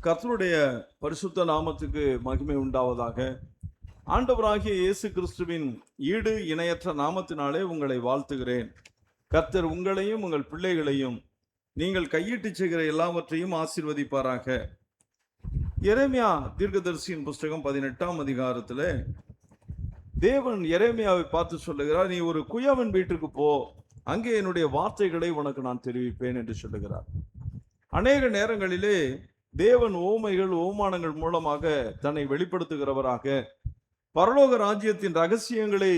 கர்த்தருடைய பரிசுத்த நாமத்துக்கு மகிமை உண்டாவதாக. ஆண்டவராகிய இயேசு கிறிஸ்துவின் ஈடு இணையற்ற நாமத்தினாலே உங்களை வாழ்த்துகிறேன். கர்த்தர் உங்களையும் உங்கள் பிள்ளைகளையும் நீங்கள் கையிட்டு செய்கிற எல்லாவற்றையும் ஆசீர்வதிப்பாராக. எரேமியா தீர்க்கதரிசியின் புஸ்தகம் 18ஆம் அதிகாரத்தில் தேவன் எரேமியாவை பார்த்து சொல்லுகிறார், நீ ஒரு குயவன் வீட்டுக்கு போ, அங்கே என்னுடைய வார்த்தைகளை உனக்கு நான் தெரிவிப்பேன் என்று சொல்லுகிறார். அநேக நேரங்களிலே தேவன் ஓமைகள் ஓமானங்கள் மூலமாக தன்னை வெளிப்படுத்துகிறவராக, பரலோக ராஜ்யத்தின் ரகசியங்களை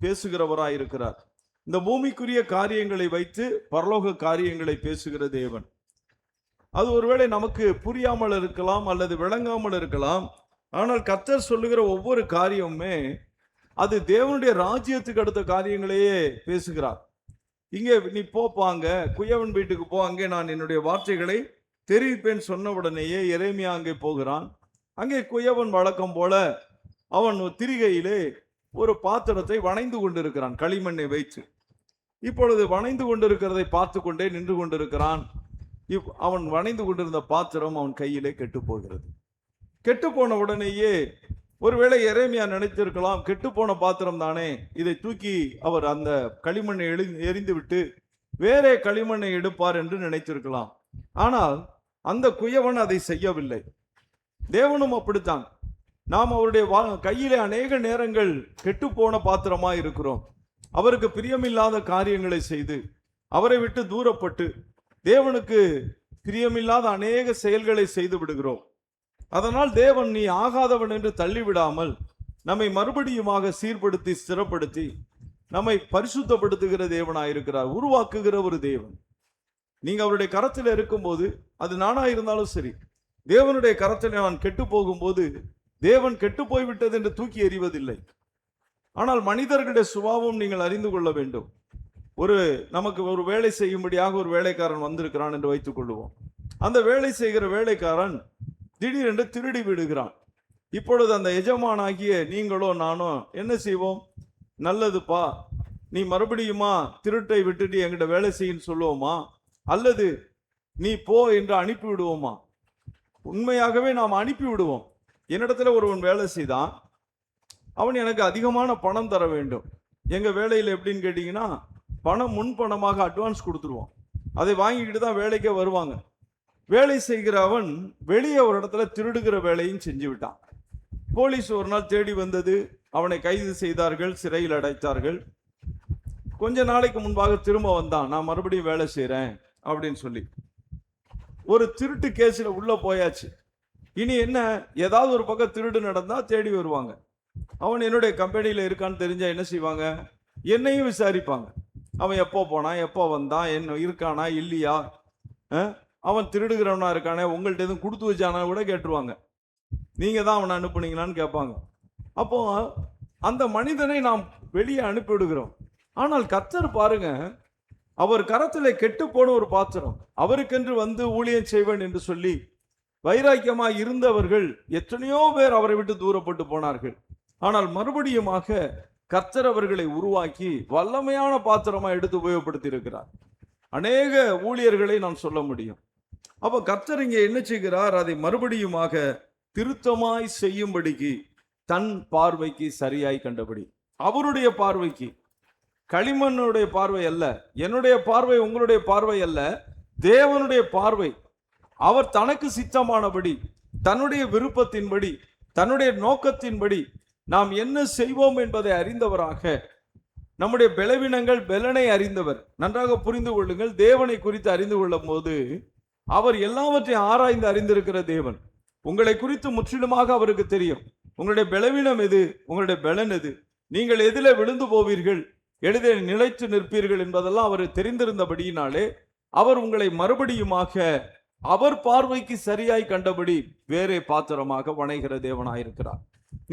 பேசுகிறவராயிருக்கிறார். இந்த பூமிக்குரிய காரியங்களை வைத்து பரலோக காரியங்களை பேசுகிற தேவன். அது ஒருவேளை நமக்கு புரியாமல் இருக்கலாம் அல்லது விளங்காமல் இருக்கலாம். ஆனால் கர்த்தர் சொல்லுகிற ஒவ்வொரு காரியமுமே அது தேவனுடைய ராஜ்யத்துக்கு அடுத்த காரியங்களையே பேசுகிறார். இங்கே நீ போப்பாங்க, குயவன் வீட்டுக்கு போ, அங்கே நான் என்னுடைய வார்த்தைகளை தெரிவிப்பேன் சொன்ன உடனேயே எரேமியா அங்கே போகிறான். அங்கே குயவன் வழக்கம் போல அவன் திரிகையிலே ஒரு பாத்திரத்தை வணைந்து கொண்டிருக்கிறான், களிமண்ணை வைத்து. இப்பொழுது வணைந்து கொண்டிருக்கிறதை பார்த்து கொண்டே நின்று கொண்டிருக்கிறான். அவன் வணைந்து கொண்டிருந்த பாத்திரம் அவன் கையிலே கெட்டு போகிறது. கெட்டு போன உடனேயே ஒருவேளை எரேமியா நினைத்திருக்கலாம், கெட்டு போன பாத்திரம் தானே, இதை தூக்கி அவர் அந்த களிமண்ணை எரிந்து விட்டு வேறே களிமண்ணை எடுப்பார் என்று நினைத்திருக்கலாம். ஆனால் அந்த குயவன் அதை செய்யவில்லை. தேவனும் அப்படித்தான். நாம் அவருடைய கையிலே அநேக நேரங்கள் கெட்டு போன பாத்திரமா இருக்கிறோம். அவருக்கு பிரியமில்லாத காரியங்களை செய்து அவரை விட்டு தூரப்பட்டு தேவனுக்கு பிரியமில்லாத அநேக செயல்களை செய்து விடுகிறோம். அதனால் தேவன் நீ ஆகாதவன் என்று தள்ளிவிடாமல் நம்மை மறுபடியுமாக சீர்படுத்தி ஸ்திரப்படுத்தி நம்மை பரிசுத்தப்படுத்துகிற தேவனாயிருக்கிறார், உருவாக்குகிற ஒரு தேவன். நீங்க அவருடைய கரத்தில் இருக்கும்போது, அது நானா இருந்தாலும் சரி, தேவனுடைய கரத்தில் நான் கெட்டு போகும்போது தேவன் கெட்டு போய்விட்டது என்று தூக்கி எறிவதில்லை. ஆனால் மனிதர்களுடைய சுபாவம் நீங்கள் அறிந்து கொள்ள வேண்டும். நமக்கு ஒரு வேலை செய்யும்படியாக ஒரு வேலைக்காரன் வந்திருக்கிறான் என்று வைத்துக் கொள்வோம். அந்த வேலை செய்கிற வேலைக்காரன் திடீரென்று திருடி விடுகிறான். இப்பொழுது அந்த எஜமானாகிய நீங்களோ நானோ என்ன செய்வோம்? நல்லதுப்பா, நீ மறுபடியுமா திருட்டை விட்டுட்டு என்கிட்ட வேலை செய்யன்னு சொல்லுவோமா, அல்லது நீ போ என்று அனுப்பி விடுவோமா? உண்மையாகவே நாம் அனுப்பி விடுவோம். என்னிடத்துல ஒருவன் வேலை செய்தான், அவன் எனக்கு அதிகமான பணம் தர வேண்டும். எங்க வேலையில் எப்படின்னு கேட்டீங்கன்னா, பணம் முன்பணமாக அட்வான்ஸ் கொடுத்துருவோம். அதை வாங்கிக்கிட்டு தான் வேலைக்கே வருவாங்க. வேலை செய்கிற அவன் வெளியே ஒரு இடத்துல திருடுகிற வேலையும் செஞ்சு விட்டான். போலீஸ் ஒரு நாள் தேடி வந்தது, அவனை கைது செய்தார்கள், சிறையில் அடைத்தார்கள். கொஞ்ச நாளைக்கு முன்பாக திரும்ப வந்தான், நான் மறுபடியும் வேலை செய்கிறேன் அப்படின்னு சொல்லி. ஒரு திருட்டு கேஸில் உள்ள போயாச்சு. இனி என்ன, ஏதாவது ஒரு பக்கம் திருடு நடந்தா தேடி வருவாங்க. அவன் என்னுடைய கம்பெனியில் இருக்கான்னு தெரிஞ்சா என்ன செய்வாங்க? என்னையும் விசாரிப்பாங்க. அவன் எப்போ போனான், எப்போ வந்தான், என்ன இருக்கானா இல்லையா, அவன் திருடுகிறவனா இருக்கானே, உங்கள்ட்ட எதுவும் கொடுத்து வச்சானா கூட கேட்டுருவாங்க. நீங்க தான் அவனை அனுப்புனீங்களான்னு கேட்பாங்க. அப்போ அந்த மனிதனை நாம் வெளியே அனுப்பிவிடுகிறோம். ஆனால் கர்த்தர் பாருங்க, அவர் கரத்திலே கெட்டு போன ஒரு பாத்திரம், அவருக்கென்று வந்து ஊழியம் செய்வேன் என்று சொல்லி வைராக்கியமாய் இருந்தவர்கள் எத்தனையோ பேர் அவரை விட்டு தூரப்பட்டு போனார்கள். ஆனால் மறுபடியுமாக கர்த்தர் அவர்களை உருவாக்கி வல்லமையான பாத்திரமா எடுத்து உபயோகப்படுத்தி இருக்கிறார். அநேக ஊழியர்களை நான் சொல்ல முடியும். அப்ப கர்த்தர் இங்கே என்ன செய்கிறார்? அதை மறுபடியுமாக திருத்தமாய் செய்யும்படிக்கு தன் பார்வைக்கு சரியாய் கண்டபடி, அவருடைய பார்வைக்கு, களிமண்ணுடைய பார்வை அல்ல, என்னுடைய பார்வை, உங்களுடைய பார்வை அல்ல, தேவனுடைய பார்வை. அவர் தனக்கு சித்தமானபடி, தன்னுடைய விருப்பத்தின்படி, தன்னுடைய நோக்கத்தின்படி நாம் என்ன செய்வோம் என்பதை அறிந்தவராக, நம்முடைய பலவீனங்கள் பலனை அறிந்தவர். நன்றாக புரிந்து கொள்ளுங்கள். தேவனை குறித்து அறிந்து கொள்ளும் போது அவர் எல்லாவற்றையும் ஆராய்ந்து அறிந்திருக்கிற தேவன். உங்களை குறித்து முற்றிலுமாக அவருக்கு தெரியும். உங்களுடைய பலவீனம் எது, உங்களுடைய பலன் எது, நீங்கள் எதிலே விழுந்து போவீர்கள், எளிதில் நிலைத்து நிற்பீர்கள் என்பதெல்லாம் அவர் தெரிந்திருந்தபடியினாலே அவர் உங்களை மறுபடியுமாக அவர் பார்வைக்கு சரியாய் கண்டபடி வேறே பாத்திரமாக வணைகிற தேவனாயிருக்கிறார்.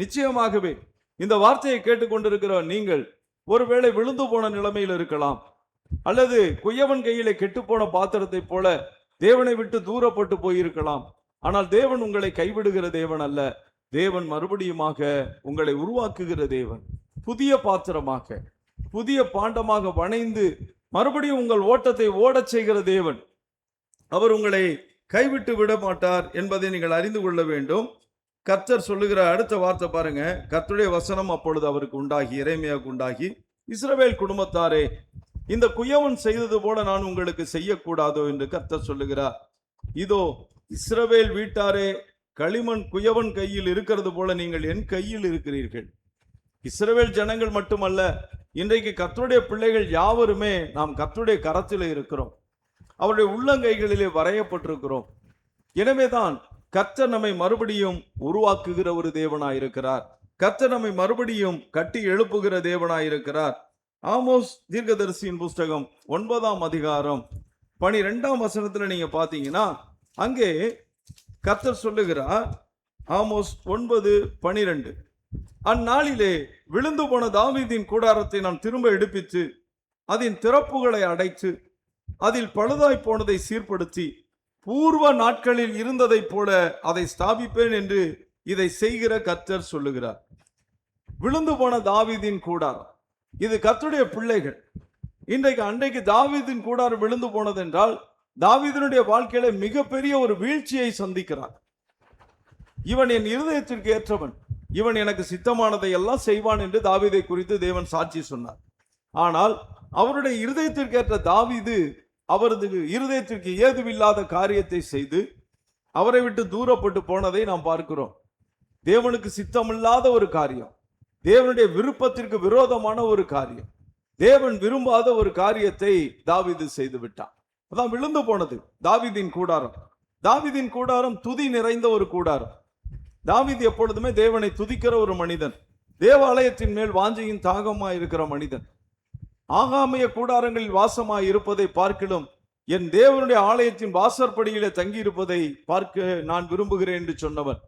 நிச்சயமாகவே இந்த வார்த்தையை கேட்டுக்கொண்டிருக்கிற நீங்கள் ஒருவேளை விழுந்து போன நிலைமையில் இருக்கலாம், அல்லது குயவன் கையிலே கெட்டு போன பாத்திரத்தை போல தேவனை விட்டு தூரப்பட்டு போயிருக்கலாம். ஆனால் தேவன் உங்களை கைவிடுகிற தேவன் அல்ல. தேவன் மறுபடியுமாக உங்களை உருவாக்குகிற தேவன். புதிய பாத்திரமாக, புதிய பாண்டமாக வணைந்து மறுபடியும் உங்கள் ஓட்டத்தை ஓடச் செய்கிற தேவன். அவர் உங்களை கைவிட்டு விட மாட்டார் என்பதை நீங்கள் அறிந்து கொள்ள வேண்டும். கர்த்தர் சொல்லுகிற அடுத்த வார்த்தை பாருங்க. கர்த்தருடைய வசனம் அப்பொழுது அவருக்கு உண்டாகி, எரேமியாவுக்கு உண்டாகி, இஸ்ரவேல் குடும்பத்தாரே, இந்த குயவன் செய்தது போல நான் உங்களுக்கு செய்யக்கூடாதோ என்று கர்த்தர் சொல்லுகிறார். இதோ இஸ்ரவேல் வீட்டாரே, களிமண் குயவன் கையில் இருக்கிறது போல நீங்கள் என் கையில் இருக்கிறீர்கள். இஸ்ரவேல் ஜனங்கள் மட்டுமல்ல, இன்றைக்கு கர்த்தருடைய பிள்ளைகள் யாவருமே நாம் கர்த்தருடைய கரத்தில் இருக்கிறோம். அவருடைய உள்ளங்கைகளிலே வரையப்பட்டிருக்கிறோம். எனவேதான் கர்த்தர் நம்மை மறுபடியும் உருவாக்குகிற ஒரு தேவனாயிருக்கிறார். கர்த்தர் நம்மை மறுபடியும் கட்டி எழுப்புகிற தேவனாயிருக்கிறார். ஆமோஸ் தீர்க்கதரிசியின் புஸ்தகம் 9ஆம் அதிகாரம் 12ஆம் வசனத்துல நீங்க பாத்தீங்கன்னா, அங்கே கர்த்தர் சொல்லுகிறார், ஆமோஸ் 9:12, அந்நாளிலே விழுந்து போன தாவீதின் கூடாரத்தை நான் திரும்ப எடுப்பித்து அதன் திறப்புகளை அடைத்து அதில் பழுதாய் போனதை சீர்படுத்தி பூர்வ நாட்களில் இருந்ததை போல அதை ஸ்தாபிப்பேன் என்று இதை செய்கிற கர்த்தர் சொல்லுகிறார். விழுந்து போன தாவீதின் கூடாரம், இது கர்த்தருடைய பிள்ளைகள். அன்றைக்கு தாவீதின் கூடாரம் விழுந்து போனது என்றால், தாவீதினுடைய வாழ்க்கையில மிகப்பெரிய ஒரு வீழ்ச்சியை சந்திக்கிறார். இவன் என் இருதயத்திற்கு ஏற்றவன், இவன் எனக்கு சித்தமானதை எல்லாம் செய்வான் என்று தாவீதை குறித்து தேவன் சாட்சி சொன்னார். ஆனால் அவருடைய இருதயத்திற்கு ஏற்ற தாவீது அவரது இருதயத்திற்கு ஏதுவில்லாத காரியத்தை செய்து அவரை விட்டு தூரப்பட்டு போனதை நாம் பார்க்கிறோம். தேவனுக்கு சித்தமில்லாத ஒரு காரியம், தேவனுடைய விருப்பத்திற்கு விரோதமான ஒரு காரியம், தேவன் விரும்பாத ஒரு காரியத்தை தாவீது செய்து விட்டான். அதான் விழுந்து போனது தாவீதின் கூடாரம். தாவீதின் கூடாரம் துதி நிறைந்த ஒரு கூடாரம். தாவீது எப்பொழுதுமே தேவனை துதிக்கிற ஒரு மனிதன், தேவாலயத்தின் மேல் வாஞ்சையின் தாகமாய் இருக்கிற மனிதன். ஆகாமிய கூடாரங்களில் வாசமாய் இருப்பதை பார்க்கிலும் என் தேவனுடைய ஆலயத்தின் வாசற்படியிலே தங்கி இருப்பதை பார்க்க நான் விரும்புகிறேன் என்று சொன்னவன்.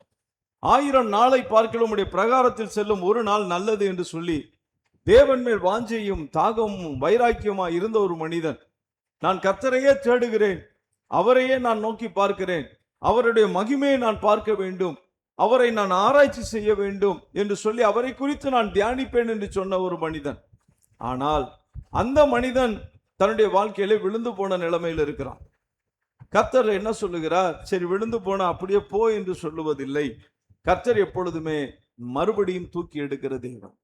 1000 நாளை பார்க்கிலும் உடைய பிரகாரத்தில் செல்லும் ஒரு நாள் நல்லது என்று சொல்லி தேவன் மேல் வாஞ்சையும் தாகமும் வைராக்கியமாய் இருந்த ஒரு மனிதன். நான் கர்த்தரையே தேடுகிறேன், அவரையே நான் நோக்கி பார்க்கிறேன், அவருடைய மகிமையை நான் பார்க்க வேண்டும், அவரை நான் ஆராய்ச்சி செய்ய வேண்டும் என்று சொல்லி அவரை குறித்து நான் தியானிப்பேன் என்று சொன்ன ஒரு மனிதன். ஆனால் அந்த மனிதன் தன்னுடைய வாழ்க்கையில விழுந்து போன நிலைமையில் இருக்கிறான். கர்த்தர் என்ன சொல்லுகிறார்? சரி, விழுந்து போன அப்படியே போ என்று சொல்லுவதில்லை. கர்த்தர் எப்பொழுதுமே மறுபடியும் தூக்கி எடுக்கிற தேவன்,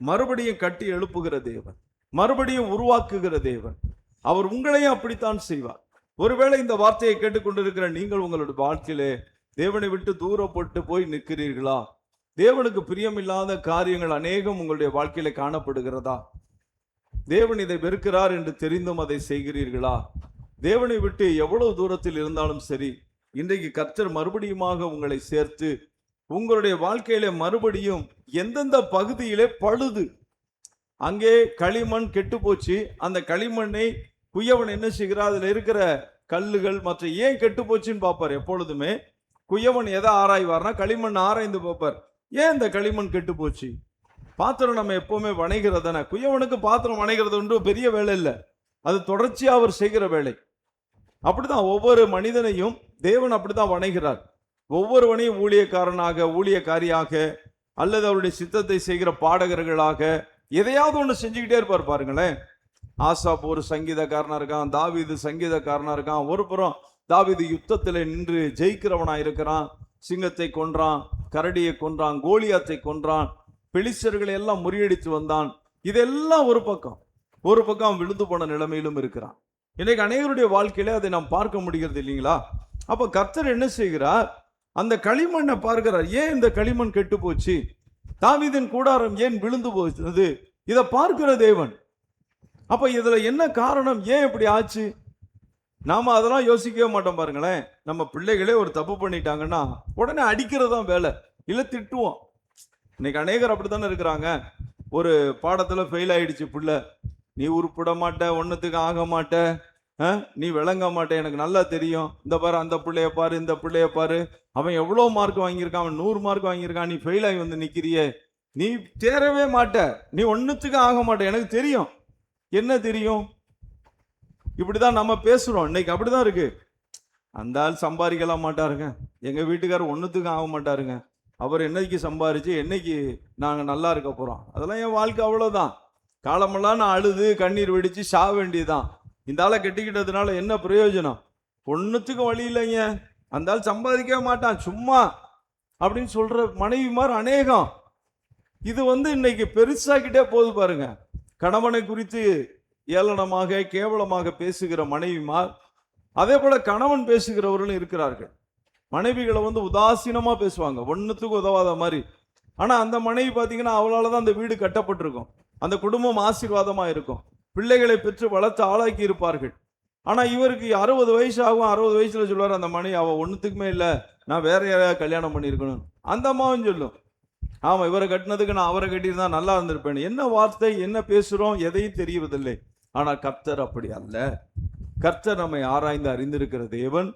மறுபடியும் கட்டி எழுப்புகிற தேவன், மறுபடியும் உருவாக்குகிற தேவன். அவர் உங்களையும் அப்படித்தான் செய்வார். ஒருவேளை இந்த வார்த்தையை கேட்டுக்கொண்டிருக்கிற நீங்கள் உங்களுடைய வாழ்க்கையிலே தேவனை விட்டு தூரப்பட்டு போய் நிற்கிறீர்களா? தேவனுக்கு பிரியமில்லாத காரியங்கள் அநேகம் உங்களுடைய வாழ்க்கையில காணப்படுகிறதா? தேவன் இதை வெறுக்கிறார் என்று தெரிந்தும் அதை செய்கிறீர்களா? தேவனை விட்டு எவ்வளவு தூரத்தில் இருந்தாலும் சரி, இன்றைக்கு கர்த்தர் மறுபடியுமாக உங்களை சேர்த்து உங்களுடைய வாழ்க்கையில மறுபடியும் எந்தெந்த பகுதியிலே பழுது, அங்கே களிமண் கெட்டு போச்சு, அந்த களிமண்ணை குயவன் என்ன செய்கிறார்? அதுல இருக்கிற கல்லுகள் மற்ற ஏன் கெட்டு போச்சுன்னு பார்ப்பார். எப்பொழுதுமே குயவன் எதை ஆராய்வார்னா களிமண் ஆராய்ந்து பார்ப்பார். ஏன் இந்த களிமண் கெட்டு போச்சு? பாத்திரம் நம்ம எப்பவுமே வணைகிறதான, குயவனுக்கு பாத்திரம் வணைகிறது ஒன்று பெரிய வேலை இல்லை, அது தொடர்ச்சியா அவர் செய்கிற வேலை. அப்படிதான் ஒவ்வொரு மனிதனையும் தேவன் அப்படிதான் வணைகிறார். ஒவ்வொருவனையும் ஊழியக்காரனாக, ஊழியக்காரியாக, அல்லது அவருடைய சித்தத்தை செய்கிற பாடகர்களாக எதையாவது ஒன்று செஞ்சுக்கிட்டே இருப்பார். பாருங்களேன், ஆசாப் ஒரு சங்கீதக்காரனா இருக்கான், தாவீது சங்கீதக்காரனா இருக்கான். ஒரு புறம் தாவீது யுத்தத்தில் நின்று ஜெயிக்கிறவனா இருக்கிறான், சிங்கத்தை கொன்றான், கரடியை கொன்றான், கோலியாத்தை கொன்றான், பெலிஸ்தர்களை எல்லாம் முறியடித்து வந்தான். இதெல்லாம் ஒரு பக்கம் விழுந்து போன நிலைமையிலும் இருக்கிறான். இன்னைக்கு அநேகருடைய வாழ்க்கையில அதை நாம் பார்க்க முடிகிறது இல்லைங்களா? அப்ப கர்த்தர் என்ன செய்கிறார்? அந்த களிமண்ணை பார்க்கிறார். ஏன் இந்த களிமண் கெட்டு போச்சு? தாவீதின் கூடாரம் ஏன் விழுந்து போச்சு? இதை பார்க்கிற தேவன். அப்ப இதுல என்ன காரணம்? ஏன் இப்படி ஆச்சு? நாம அதெல்லாம் யோசிக்கவே மாட்டோம். பாருங்களேன், நம்ம பிள்ளைகளே ஒரு தப்பு பண்ணிட்டாங்கன்னா உடனே அடிக்கிறதான் வேலை, இல்ல திட்டுவோம். இன்னைக்கு அநேகர் அப்படித்தானே இருக்கிறாங்க. ஒரு பாடத்துல ஃபெயில் ஆயிடுச்சு பிள்ளை, நீ உருப்பிட மாட்ட, ஒன்னுத்துக்கு ஆக மாட்ட, நீ விளங்க மாட்ட, எனக்கு நல்லா தெரியும், இந்த பாரு அந்த பிள்ளைய பாரு, இந்த பிள்ளைய பாரு, அவன் எவ்வளோ மார்க் வாங்கியிருக்கான், அவன் 100 மார்க் வாங்கியிருக்கான், நீ ஃபெயில் ஆகி வந்து நிக்கிறியே, நீ தேரவே மாட்ட, நீ ஒன்னுத்துக்கு ஆக மாட்ட, எனக்கு தெரியும். என்ன தெரியும்? இப்படிதான் நம்ம பேசுறோம். இன்னைக்கு அப்படிதான் இருக்கு. அந்த ஆள் சம்பாதிக்கலாம் மாட்டாருங்க, எங்க வீட்டுக்காரர் ஒன்னுத்துக்கு ஆக மாட்டாருங்க, அவர் என்னைக்கு சம்பாரிச்சு என்னைக்கு நாங்கள் நல்லா இருக்க போகிறோம், அதெல்லாம் என் வாழ்க்கை அவ்வளோதான், காலமெல்லாம் நான் அழுது கண்ணீர் வெடித்து சாக வேண்டியதுதான். இந்த ஆளை கெட்டிக்கிட்டதுனால என்ன பிரயோஜனம்? ஒன்னுத்துக்கும் வழி இல்லைங்க, அந்த ஆள் சம்பாதிக்கவே மாட்டான் சும்மா அப்படின்னு சொல்ற மனைவிமார் அநேகம். இது இன்னைக்கு பெருசாக்கிட்டே போகுது பாருங்க. கணவனை குறித்து ஏளனமாக கேவலமாக பேசுகிற மனைவிமார், அதே போல கணவன் பேசுகிறவர்களும் இருக்கிறார்கள். மனைவிகளை உதாசீனமா பேசுவாங்க, ஒன்னுத்துக்கு உதவாத மாதிரி. ஆனா அந்த மனைவி பாத்தீங்கன்னா அவளால தான் அந்த வீடு கட்டப்பட்டிருக்கும், அந்த குடும்பம் ஆசீர்வாதமா இருக்கும், பிள்ளைகளை பெற்று வளர்த்து ஆளாக்கி இருப்பார்கள். ஆனா இவருக்கு 60 வயசு ஆகும், 60 வயசுல சொல்லுவார் அந்த மனைவி, அவ ஒன்னுத்துக்குமே இல்லை, நான் வேற யாரையாவது கல்யாணம் பண்ணியிருக்கணும். அந்த அம்மாவும் சொல்லும், ஆமா இவரை கட்டினதுக்கு நான் அவரை கட்டியிருந்தா நல்லா இருந்திருப்பேன். என்ன வார்த்தை, என்ன பேசுறோம், எதையும் தெரியவதில்லை. ஆனா கர்த்தர் அப்படி அல்ல. கர்த்தர் நம்மை ஆராய்ந்து அறிந்திருக்கிற தேவன்,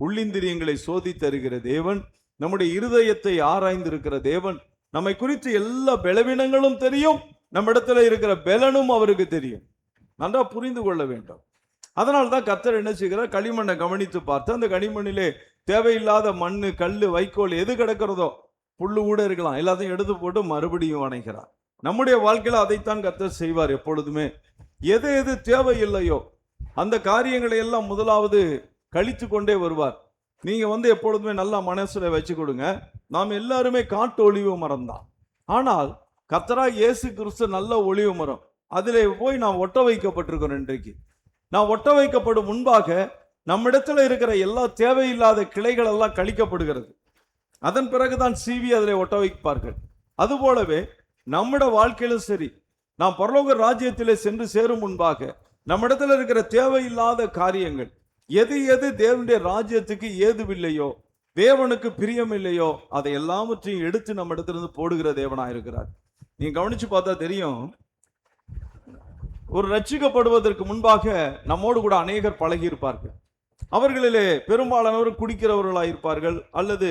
உள்ளிந்திரியங்களை சோதித்தருகிற தேவன், நம்முடைய இருதயத்தை ஆராய்ந்திருக்கிற தேவன். நம்மை குறித்து எல்லா பலவீனங்களும் தெரியும், நம்ம இடத்துல இருக்கிற பலனும் அவருக்கு தெரியும். நன்றா புரிந்து கொள்ள வேண்டும். அதனால தான் கர்த்தர் என்ன செய்கிறார், களிமண்ணை கவனித்து பார்த்து அந்த களிமண்ணிலே தேவையில்லாத மண்ணு, கல்லு, வைக்கோல் எது கிடக்கிறதோ, புல்லு கூட இருக்கலாம், எல்லாத்தையும் எடுத்து போட்டு மறுபடியும் வணைக்கிறார். நம்முடைய வாழ்க்கையில அதைத்தான் கர்த்தர் செய்வார் எப்பொழுதுமே. எது எது தேவையில்லையோ அந்த காரியங்களை எல்லாம் முதலாவது கழித்து கொண்டே வருவார். நீங்க எப்பொழுதுமே நல்லா மனசுல வச்சு கொடுங்க, நாம் எல்லாருமே காட்டு ஒளிவு மரம் தான். ஆனால் கர்த்தராகிய இயேசு கிறிஸ்து நல்ல ஒளிவு மரம். அதிலே போய் நாம் ஒட்ட வைக்கப்பட்டிருக்கிறோம். இன்றைக்கு நாம் ஒட்ட வைக்கப்படும் முன்பாக நம்மிடத்துல இருக்கிற எல்லா தேவையில்லாத கிளைகள் எல்லாம் கழிக்கப்படுகிறது. அதன் பிறகுதான் சீவி அதில் ஒட்ட வைப்பார்கள். அதுபோலவே நம்முடைய வாழ்க்கையிலும் சரி, நாம் பரலோக ராஜ்யத்திலே சென்று சேரும் முன்பாக நம்மிடத்துல இருக்கிற தேவையில்லாத காரியங்கள், எது எது தேவனுடைய ராஜ்யத்துக்கு ஏதுவில்லையோ, தேவனுக்கு பிரியம் இல்லையோ, அதை எல்லாவற்றையும் எடுத்து நம்ம இடத்துல போடுகிற தேவனா இருக்கிறார். நீங்க கவனிச்சு பார்த்தா தெரியும், ஒரு ரட்சிக்கப்படுவதற்கு முன்பாக நம்மோடு கூட அநேகர் பழகி இருப்பார்கள். அவர்களிலே பெரும்பாலானவர் குடிக்கிறவர்களாக இருப்பார்கள் அல்லது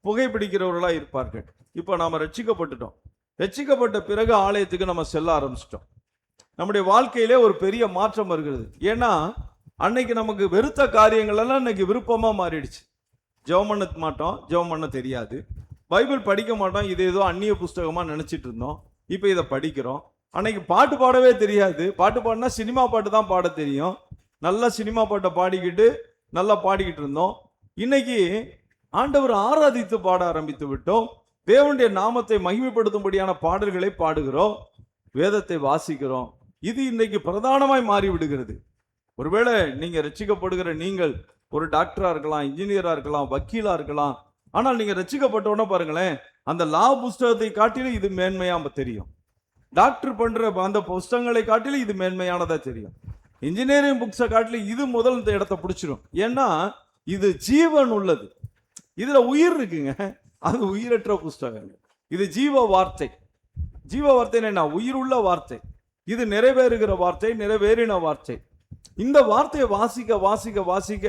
புகைப்பிடிக்கிறவர்களாக இருப்பார்கள். இப்போ நாம ரட்சிக்கப்பட்டுட்டோம். ரட்சிக்கப்பட்ட பிறகு ஆலயத்துக்கு நம்ம செல்ல ஆரம்பிச்சிட்டோம். நம்முடைய வாழ்க்கையிலே ஒரு பெரிய மாற்றம் வருகிறது. ஏன்னா அன்னைக்கு நமக்கு வெறுத்த காரியங்கள் எல்லாம் இன்னைக்கு விருப்பமா மாறிடுச்சு. ஜெபம் பண்ண மாட்டோம், ஜெபம் பண்ண தெரியாது, பைபிள் படிக்க மாட்டோம், இது ஏதோ அந்நிய புஸ்தகமா நினைச்சிட்டு இருந்தோம், இப்போ இதை படிக்கிறோம். அன்னைக்கு பாட்டு பாடவே தெரியாது, பாட்டு பாடினா சினிமா பாட்டு தான் பாட தெரியும், நல்லா சினிமா பாட்டை பாடிக்கிட்டு நல்லா பாடிக்கிட்டு இருந்தோம். இன்னைக்கு ஆண்டவர் ஆராதித்து பாட ஆரம்பித்து விட்டோம். தேவனுடைய நாமத்தை மகிமைப்படுத்தும்படியான பாடல்களை பாடுகிறோம், வேதத்தை வாசிக்கிறோம். இது இன்னைக்கு பிரதானமாய் மாறி விடுகிறது. ஒருவேளை நீங்க ரட்சிக்கப்படுகிற நீங்கள் ஒரு டாக்டரா இருக்கலாம், இன்ஜினியரா இருக்கலாம், வக்கீலா இருக்கலாம். ஆனால் நீங்க ரட்சிக்கப்பட்டோன்னா பாருங்களேன், அந்த லா புஸ்தகத்தை காட்டிலும் இது மேன்மையா தெரியும். டாக்டர் பண்ற அந்த புஸ்தகங்களை காட்டிலும் இது மேன்மையானதா தெரியும். இன்ஜினியரிங் புக்ஸை காட்டிலும் இது முதல் இந்த இடத்தை பிடிச்சிடும். ஏன்னா இது ஜீவன் உள்ளது, இதுல உயிர் இருக்குங்க. அது உயிரற்ற புஸ்தகங்கள். இது ஜீவ வார்த்தை. ஜீவ வார்த்தை என்ன? உயிருள்ள வார்த்தை. இது நிறைவேறுகிற வார்த்தை, நிறைவேறின வார்த்தை. இந்த வார்த்தையை வாசிக்க வாசிக்க வாசிக்க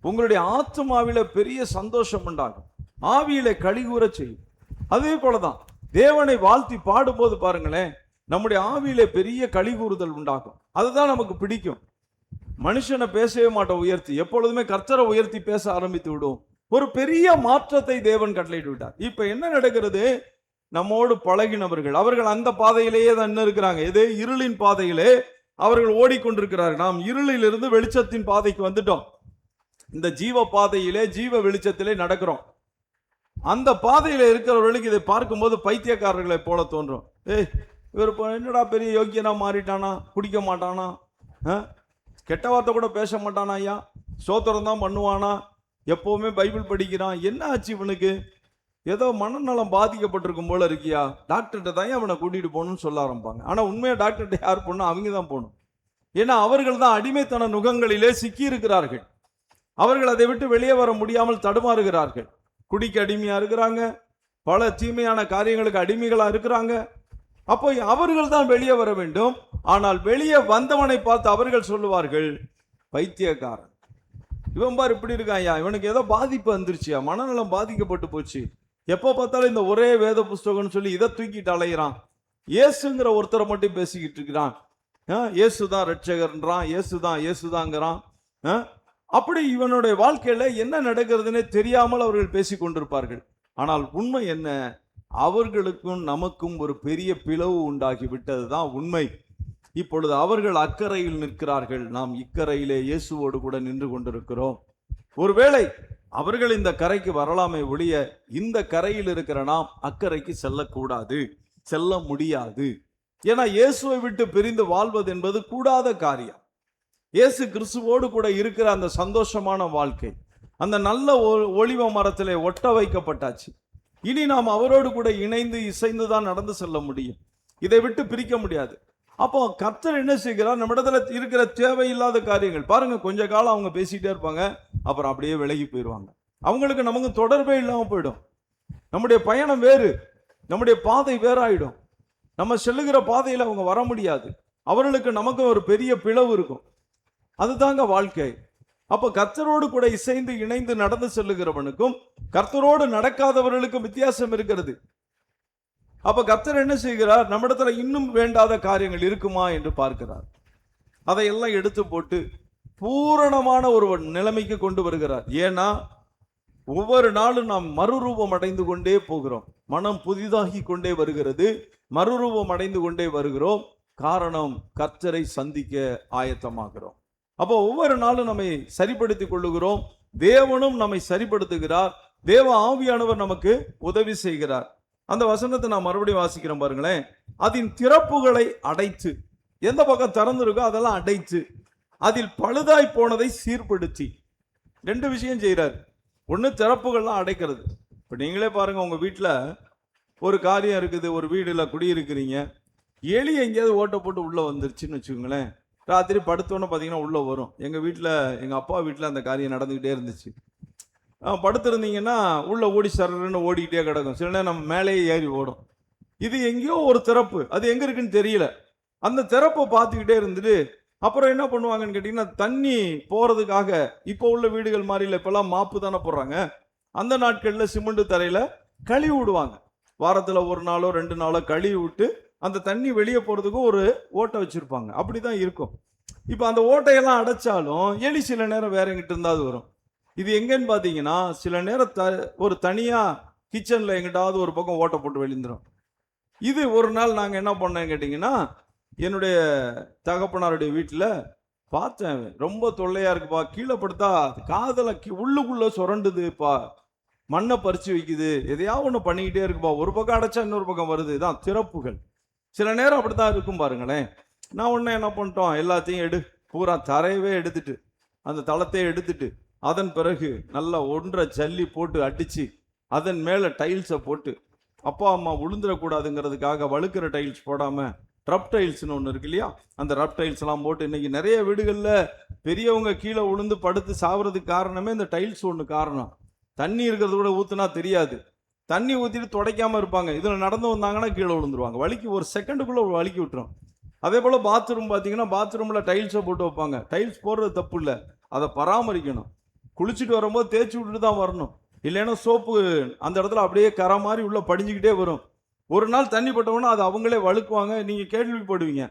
உங்களுடைய ஆத்மாவில பெரிய சந்தோஷம் உண்டாகும், ஆவியில கழிகூற செய்யும். அதே போலதான் தேவனை வாழ்த்தி பாடும்போது பாருங்களேன், நம்முடைய ஆவியில பெரிய கழிகூறுதல் உண்டாகும். அதுதான் நமக்கு பிடிக்கும். மனுஷனை பேசவே மாட்டோம் உயர்த்தி, எப்பொழுதுமே கர்த்தரை உயர்த்தி பேச ஆரம்பித்து விடுவோம். ஒரு பெரிய மாற்றத்தை தேவன் கட்டளையிட்டு விட்டார். இப்ப என்ன நடக்கிறது, நம்மோடு பழகினவர்கள் அவர்கள் அந்த பாதையிலேயே தான் இருக்கிறாங்க. இதே இருளின் பாதையிலே அவர்கள் ஓடிக்கொண்டிருக்கிறார்கள். நாம் இருளிலிருந்து வெளிச்சத்தின் பாதைக்கு வந்துட்டோம். இந்த ஜீவ பாதையிலே ஜீவ வெளிச்சத்திலே நடக்கிறோம். அந்த பாதையில இருக்கிறவர்களுக்கு இதை பார்க்கும்போது பைத்தியக்காரர்களை போல தோன்றும். இவர் என்னடா பெரிய யோக்கியனா மாறிட்டானா, குடிக்க மாட்டானா, கெட்ட வார்த்தை கூட பேச மாட்டானா, ஐயா சோத்திரம் தான் பண்ணுவானா, எப்பவுமே பைபிள் படிக்கிறான், என்ன ஆச்சு இவனுக்கு, ஏதோ மனநலம் பாதிக்கப்பட்டிருக்கும் போல இருக்கியா, டாக்டர்கிட்ட தான் அவனை கூட்டிட்டு போகணும்னு சொல்ல ஆரம்பிப்பாங்க. ஆனா உண்மையா டாக்டர்கிட்ட யார் போகணும்? அவங்க தான் போகணும். ஏன்னா அவர்கள் தான் அடிமைத்தன நுகங்களிலே சிக்கி இருக்கிறார்கள். அவர்கள் அதை விட்டு வெளியே வர முடியாமல் தடுமாறுகிறார்கள். குடிக்கு அடிமையா இருக்கிறாங்க, பல தீமையான காரியங்களுக்கு அடிமைகளா இருக்கிறாங்க. அப்போ அவர்கள் தான் வெளியே வர வேண்டும். ஆனால் வெளியே வந்தவனை பார்த்து அவர்கள் சொல்லுவார்கள், பைத்தியக்காரன், இவன் பார் இப்படி இருக்கான், ஐயா இவனுக்கு ஏதோ பாதிப்பு வந்துருச்சியா, மனநலம் பாதிக்கப்பட்டு போச்சு, எப்போ பார்த்தாலும் இந்த ஒரே வேத புஸ்தகம்னு சொல்லி இதை தூக்கிட்டு அலைகிறான், இயேசுங்கிற ஒருத்தரை மட்டும் பேசிக்கிட்டு இருக்கிறான், இயேசுதான் ரட்சகர்ன்றான், இயேசுதாங்கிறான். அப்படி இவனுடைய வாழ்க்கையில என்ன நடக்கிறதுனே தெரியாமல் அவர்கள் பேசி கொண்டிருப்பார்கள். ஆனால் உண்மை என்ன, அவர்களுக்கும் நமக்கும் ஒரு பெரிய பிளவு உண்டாகி விட்டதுதான் உண்மை. இப்பொழுது அவர்கள் அக்கறையில் நிற்கிறார்கள், நாம் இக்கரையிலே இயேசுவோடு கூட நின்று கொண்டிருக்கிறோம். ஒருவேளை அவர்கள் இந்த கரைக்கு வரலாமே ஒழிய இந்த கரையில் இருக்கிற நாம் அக்கறைக்கு செல்லக்கூடாது, செல்ல முடியாது. ஏன்னா இயேசுவை விட்டு பிரிந்து வாழ்வது என்பது கூடாத காரியம். இயேசு கிறிஸ்துவோடு கூட இருக்கிற அந்த சந்தோஷமான வாழ்க்கை, அந்த நல்ல ஒலிவ மரத்திலே ஒட்ட வைக்கப்பட்டாச்சு. இனி நாம் அவரோடு கூட இணைந்து இசைந்து தான் நடந்து செல்ல முடியும். இதை விட்டு பிரிக்க முடியாது. அப்போ கர்த்தர் என்ன செய்கிறார்? நம்ம இடத்துல இருக்கிற தேவையில்லாத காரியங்கள் பாருங்க, கொஞ்ச காலம் அவங்க பேசிட்டே இருப்பாங்க, அப்புறம் அப்படியே விலகி போயிடுவாங்க. அவங்களுக்கு நமக்கு தொடர்பே இல்லாமல் போயிடும். நம்முடைய பயணம் வேறு, நம்முடைய பாதை வேறாயிடும். நம்ம செல்லுகிற பாதையில் அவங்க வர முடியாது. அவர்களுக்கு நமக்கு ஒரு பெரிய பிளவு இருக்கும். அதுதாங்க வாழ்க்கை. அப்ப கர்த்தரோடு கூட இசைந்து இணைந்து நடந்து செல்லுகிறவனுக்கும் கர்த்தரோடு நடக்காதவர்களுக்கும் வித்தியாசம் இருக்கிறது. அப்ப கர்த்தர் என்ன செய்கிறார்? நம்மிடத்துல இன்னும் வேண்டாத காரியங்கள் இருக்குமா என்று பார்க்கிறார். அதையெல்லாம் எடுத்து போட்டு பூரணமான ஒரு நிலைமைக்கு கொண்டு வருகிறார். ஏன்னா ஒவ்வொரு நாளும் நாம் மறுரூபம் அடைந்து கொண்டே போகிறோம். மனம் புதிதாகி கொண்டே வருகிறது, மறுரூபம் அடைந்து கொண்டே வருகிறோம். காரணம், கர்த்தரை சந்திக்க ஆயத்தமாகிறோம். அப்போ ஒவ்வொரு நாளும் நம்மை சரிப்படுத்திக் கொள்ளுகிறோம். தேவனும் நம்மை சரிப்படுத்துகிறார். தேவ ஆவியானவர் நமக்கு உதவி செய்கிறார். அந்த வசனத்தை நான் மறுபடியும் வாசிக்கிறேன் பாருங்களேன். அதன் திறப்புகளை அடைத்து, எந்த பக்கம் திறந்துருக்கோ அதெல்லாம் அடைத்து, அதில் பழுதாய் போனதை சீர்படுத்தி. ரெண்டு விஷயம் செய்கிறார். ஒன்று, திறப்புகள்லாம் அடைக்கிறது. இப்போ நீங்களே பாருங்க, உங்க வீட்டில் ஒரு காரியம் இருக்குது, ஒரு வீடுல குடியிருக்கிறீங்க, எலி எங்கேயாவது ஓட்ட போட்டு உள்ள வந்துருச்சுன்னு வச்சுக்கோங்களேன். ராத்திரி படுத்தோன்னு பார்த்தீங்கன்னா உள்ளே வரும். எங்கள் வீட்டில், எங்கள் அப்பா வீட்டில் அந்த காரியம் நடந்துக்கிட்டே இருந்துச்சு. படுத்திருந்தீங்கன்னா உள்ளே ஓடி சரன்னு ஓடிக்கிட்டே கிடக்கும். சில நேரம் நம்ம மேலேயே ஏறி ஓடும். இது எங்கேயோ ஒரு திறப்பு, அது எங்கே இருக்குன்னு தெரியல. அந்த திறப்பை பார்த்துக்கிட்டே இருந்துட்டு அப்புறம் என்ன பண்ணுவாங்கன்னு கேட்டிங்கன்னா, தண்ணி போகிறதுக்காக இப்போ உள்ள வீடுகள் மாதிரி இல்லை, இப்போல்லாம் மாப்பு தானே போடுறாங்க. அந்த நாட்களில் சிமெண்ட் தரையில் கழுவி விடுவாங்க. வாரத்தில் ஒரு நாளோ 2 நாளோ கழுவி விட்டு அந்த தண்ணி வெளியே போகிறதுக்கும் ஒரு ஓட்டை வச்சுருப்பாங்க. அப்படி தான் இருக்கும். இப்போ அந்த ஓட்டையெல்லாம் அடைச்சாலும் எலி சில நேரம் வேற எங்கிட்ட இருந்தாவது வரும். இது எங்கன்னு பார்த்தீங்கன்னா, சில நேரம் ஒரு தனியாக கிச்சனில் எங்கிட்டாவது ஒரு பக்கம் ஓட்டை போட்டு வெளிந்துடும். இது ஒரு நாள் நாங்கள் என்ன பண்ணேன்னு கேட்டிங்கன்னா, என்னுடைய தகப்பனாருடைய வீட்டில் பார்த்தேன், ரொம்ப தொல்லையாக இருக்குப்பா, கீழே படுத்தா காதில் உள்ளுக்குள்ளே சுரண்டுதுப்பா, மண்ணை பறித்து வைக்குது, எதையாவது ஒன்று பண்ணிக்கிட்டே இருக்குப்பா, ஒரு பக்கம் அடைச்சா இன்னொரு பக்கம் வருது. தான் திறப்புகள். சில நேரம் அப்படி தான் இருக்கும் பாருங்களேன். நான் ஒன்று என்ன பண்ணிட்டோம், எல்லாத்தையும் பூரா தரையவே எடுத்துட்டு, அந்த தளத்தையே எடுத்துட்டு, அதன் பிறகு நல்லா ஒன்றை ஜல்லி போட்டு அடித்து, அதன் மேலே டைல்ஸை போட்டு, அப்பா அம்மா விழுந்துடக்கூடாதுங்கிறதுக்காக வழுக்கிற டைல்ஸ் போடாமல் ரப் டைல்ஸ்னு ஒன்று இருக்கு இல்லையா, அந்த ரப் டைல்ஸ் எல்லாம் போட்டு, இன்னைக்கு நிறைய வீடுகளில் பெரியவங்க கீழே விழுந்து படுத்து சாவறதுக்கு காரணமே இந்த டைல்ஸ் ஒன்று காரணம். தண்ணி இருக்கிறது கூட ஊற்றுனா தெரியாது, தண்ணி ஊற்றிட்டு துடைக்காமல் இருப்பாங்க. இதில் நடந்து வந்தாங்கன்னா கீழே விழுந்துருவாங்க. வலிக்கு ஒரு செகண்டுக்குள்ளே வலிக்கி விட்டுரும். அதே போல் பாத்ரூம் பார்த்தீங்கன்னா, பாத்ரூமில் டைல்ஸை போட்டு வைப்பாங்க. டைல்ஸ் போடுறது தப்பு இல்லை, அதை பராமரிக்கணும். குளிச்சுட்டு வரும்போது தேய்ச்சி விட்டுட்டு தான் வரணும். இல்லைன்னா சோப்பு அந்த இடத்துல அப்படியே கரை மாதிரி உள்ளே படிஞ்சுக்கிட்டே வரும். ஒரு நாள் தண்ணி பட்டவொன்னா அது அவங்களே வழுக்குவாங்க. நீங்கள் கேள்விப்படுவீங்க,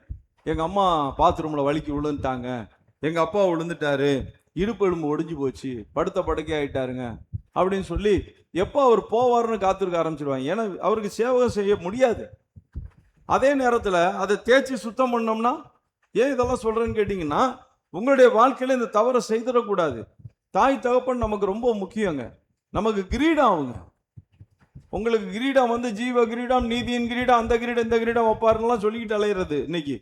எங்கள் அம்மா பாத்ரூமில் வலிக்கி விழுந்துட்டாங்க, எங்கள் அப்பா விழுந்துட்டாரு, இடுப்பு எலும்பு ஒடிஞ்சு போச்சு, படுத்த படுக்கை ஆகிட்டாருங்க அப்படின்னு சொல்லி எப்போ அவர் போவார்னு காத்திருக்க ஆரம்பிச்சிடுவாங்க. ஏன்னா அவருக்கு சேவகம் செய்ய முடியாது. அதே நேரத்தில் அதை தேய்ச்சி சுத்தம் பண்ணோம்னா, ஏன் இதெல்லாம் சொல்கிறேன்னு கேட்டிங்கன்னா, உங்களுடைய வாழ்க்கையில் இந்த தவறை செய்திடக்கூடாது. தாய் தகப்பன் நமக்கு ரொம்ப முக்கியங்க. நமக்கு கிரீடம் அவங்க. உங்களுக்கு கிரீடம் ஜீவ கிரீடம், நீதியின் கிரீடம், அந்த கிரீடம் இந்த கிரீடம் வைப்பாருலாம் சொல்லிக்கிட்டு அலையிறது. இன்னைக்கு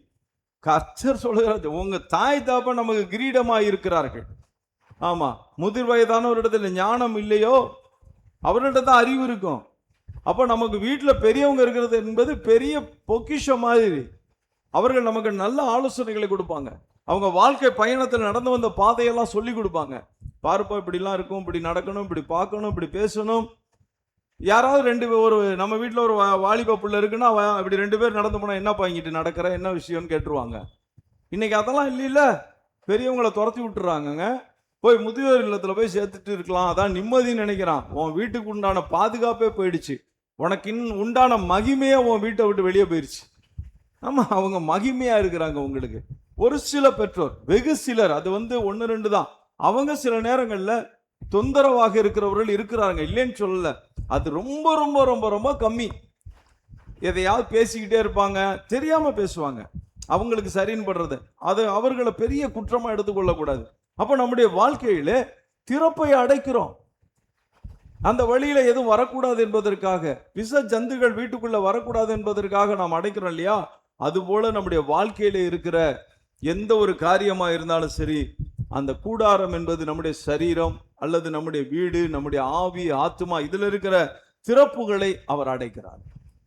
கர்த்தர் சொல்கிறது, உங்க தாய் தகப்பன் நமக்கு கிரீடமாக இருக்கிறார்கள். ஆமாம், முதிர் வயதான ஒரு இடத்துல ஞானம் இல்லையோ அவர்கிட்ட தான் அறிவு இருக்கும். அப்போ நமக்கு வீட்டில் பெரியவங்க இருக்கிறது என்பது பெரிய பொக்கிஷம் மாதிரி. அவர்கள் நமக்கு நல்ல ஆலோசனைகளை கொடுப்பாங்க. அவங்க வாழ்க்கை பயணத்தில் நடந்து வந்த பாதையெல்லாம் சொல்லி கொடுப்பாங்க. பார்ப்பா, இப்படிலாம் இருக்கும், இப்படி நடக்கணும், இப்படி பார்க்கணும், இப்படி பேசணும். யாராவது ஒரு நம்ம வீட்டில் ஒரு வாலிப பிள்ளை இருக்குன்னா, இப்படி 2 பேர் நடந்து போனால் என்னப்பா இங்கிட்டு நடக்கிற, என்ன விஷயம்னு கேட்டுருவாங்க. இன்னைக்கு அதெல்லாம் இல்லைல்ல, பெரியவங்களை துரத்தி விட்டுறாங்கங்க. போய் முதியோர் இல்லத்தில் போய் சேர்த்துட்டு இருக்கலாம், அதான் நிம்மதின்னு நினைக்கிறான். உன் வீட்டுக்கு உண்டான பாதுகாப்பே போயிடுச்சு, உனக்கு உண்டான மகிமையே உன் வீட்டை விட்டு வெளியே போயிடுச்சு. ஆமாம், அவங்க மகிமையாக இருக்கிறாங்க. உங்களுக்கு ஒரு சில பெற்றோர், வெகு சிலர், அது 1 2 தான், அவங்க சில நேரங்களில் தொந்தரவாக இருக்கிறவர்கள் இருக்கிறாங்க, இல்லைன்னு சொல்லல. அது ரொம்ப ரொம்ப ரொம்ப ரொம்ப கம்மி. எதையாவது பேசிக்கிட்டே இருப்பாங்க, தெரியாமல் பேசுவாங்க, அவங்களுக்கு சரின்னு படுறது. அது அவர்களை பெரிய குற்றமாக எடுத்துக்கொள்ளக்கூடாது. அப்போ நம்முடைய வாழ்க்கையில் திறப்பை அடைக்கிறோம். அந்த வழியில எதுவும் வரக்கூடாது என்பதற்காக, விஷ ஜந்துகள் வீட்டுக்குள்ள வரக்கூடாது என்பதற்காக நாம் அடைக்கிறோம் இல்லையா? அதுபோல நம்முடைய வாழ்க்கையில இருக்கிற எந்த ஒரு காரியமா இருந்தாலும் சரி, அந்த கூடாரம் என்பது நம்முடைய சரீரம் அல்லது நம்முடைய வீடு, நம்முடைய ஆவி, ஆத்மா, இதுல இருக்கிற திறப்புகளை அவர் அடைக்கிறார்.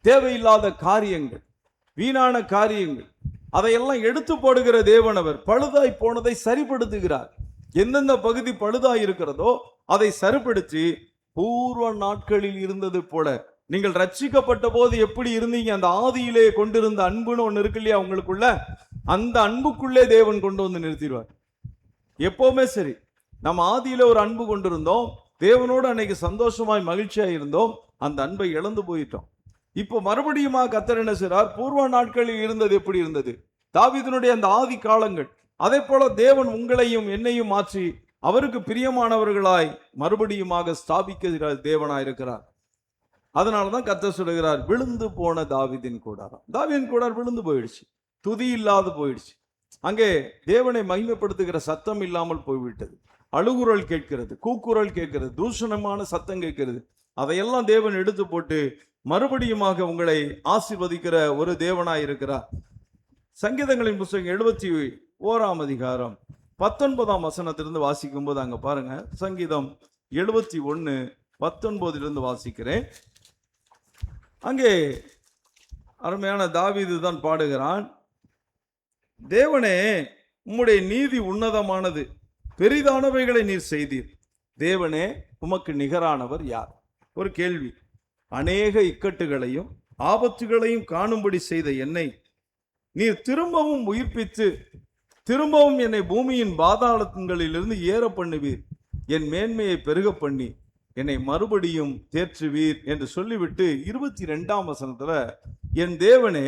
தேவையில்லாத காரியங்கள், வீணான காரியங்கள், அதையெல்லாம் எடுத்து போடுகிற தேவன். அவர் பழுதாய் போனதை சரிப்படுத்துகிறார். எந்தெந்த பகுதி பழுதாய் இருக்கிறதோ அதை சரிப்படுத்தி பூர்வ நாட்களில் இருந்தது போல, நீங்கள் ரட்சிக்கப்பட்ட போது எப்படி இருந்தீங்க, அந்த ஆதியிலே கொண்டிருந்த அன்புன்னு ஒண்ணு இருக்கு இல்லையா உங்களுக்குள்ள, அந்த அன்புக்குள்ளே தேவன் கொண்டு வந்து நிறுத்திடுவார். எப்பவுமே சரி, நம்ம ஆதியில ஒரு அன்பு கொண்டிருந்தோம், தேவனோடு அன்னைக்கு சந்தோஷமாய் மகிழ்ச்சியா இருந்தோம், அந்த அன்பை இழந்து போயிட்டோம். இப்போ மறுபடியும் கர்த்தர் என்ன செய்றார்? பூர்வ நாட்களில் இருந்தது எப்படி இருந்தது, தாவீதினுடைய அந்த ஆதி காலங்கள், அதே போல தேவன் உங்களையும் என்னையும் மாற்றி அவருக்கு பிரியமானவர்களாய் மறுபடியுமாக ஸ்தாபிக்கிற தேவனாயிருக்கிறார். அதனாலதான் கர்த்தர் சொல்லுகிறார், விழுந்து போன தாவீதின் கூடாரம். தாவீதின் கூடாரம் விழுந்து போயிடுச்சு, துதி இல்லாது போயிடுச்சு. அங்கே தேவனை மகிமைப்படுத்துகிற சத்தம் இல்லாமல் போய்விட்டது. அழுகுரல் கேட்கிறது, கூக்குரல் கேட்கிறது, தூஷணமான சத்தம் கேட்கிறது. அதையெல்லாம் தேவன் எடுத்து போட்டு மறுபடியுமாக உங்களை ஆசீர்வதிக்கிற ஒரு தேவனாய் இருக்கிறார். சங்கீதங்களின் புத்தகம் 71 அதிகாரம் 19 வசனத்திலிருந்து வாசிக்கும் போது அங்க பாருங்க, சங்கீதம் 71:19 வாசிக்கிறேன். அங்கே அருமையான தாவீது தான் பாடுகிறான், தேவனே உம்முடைய நீதி உன்னதமானது, பெரிதானவைகளை நீர் செய்தீர். தேவனே உமக்கு நிகரானவர் யார்? ஒரு கேள்வி. அநேக இக்கட்டுகளையும் ஆபத்துகளையும் காணும்படி செய்த என்னை நீர் திரும்பவும் உயிர்ப்பித்து திரும்பவும் என்னை பூமியின் பாதாளங்களிலிருந்து ஏற பண்ணுவீர். என் மேன்மையை பெருக பண்ணி என்னை மறுபடியும் தேற்றுவீர் என்று சொல்லிவிட்டு 22 வசனத்துல, என் தேவனே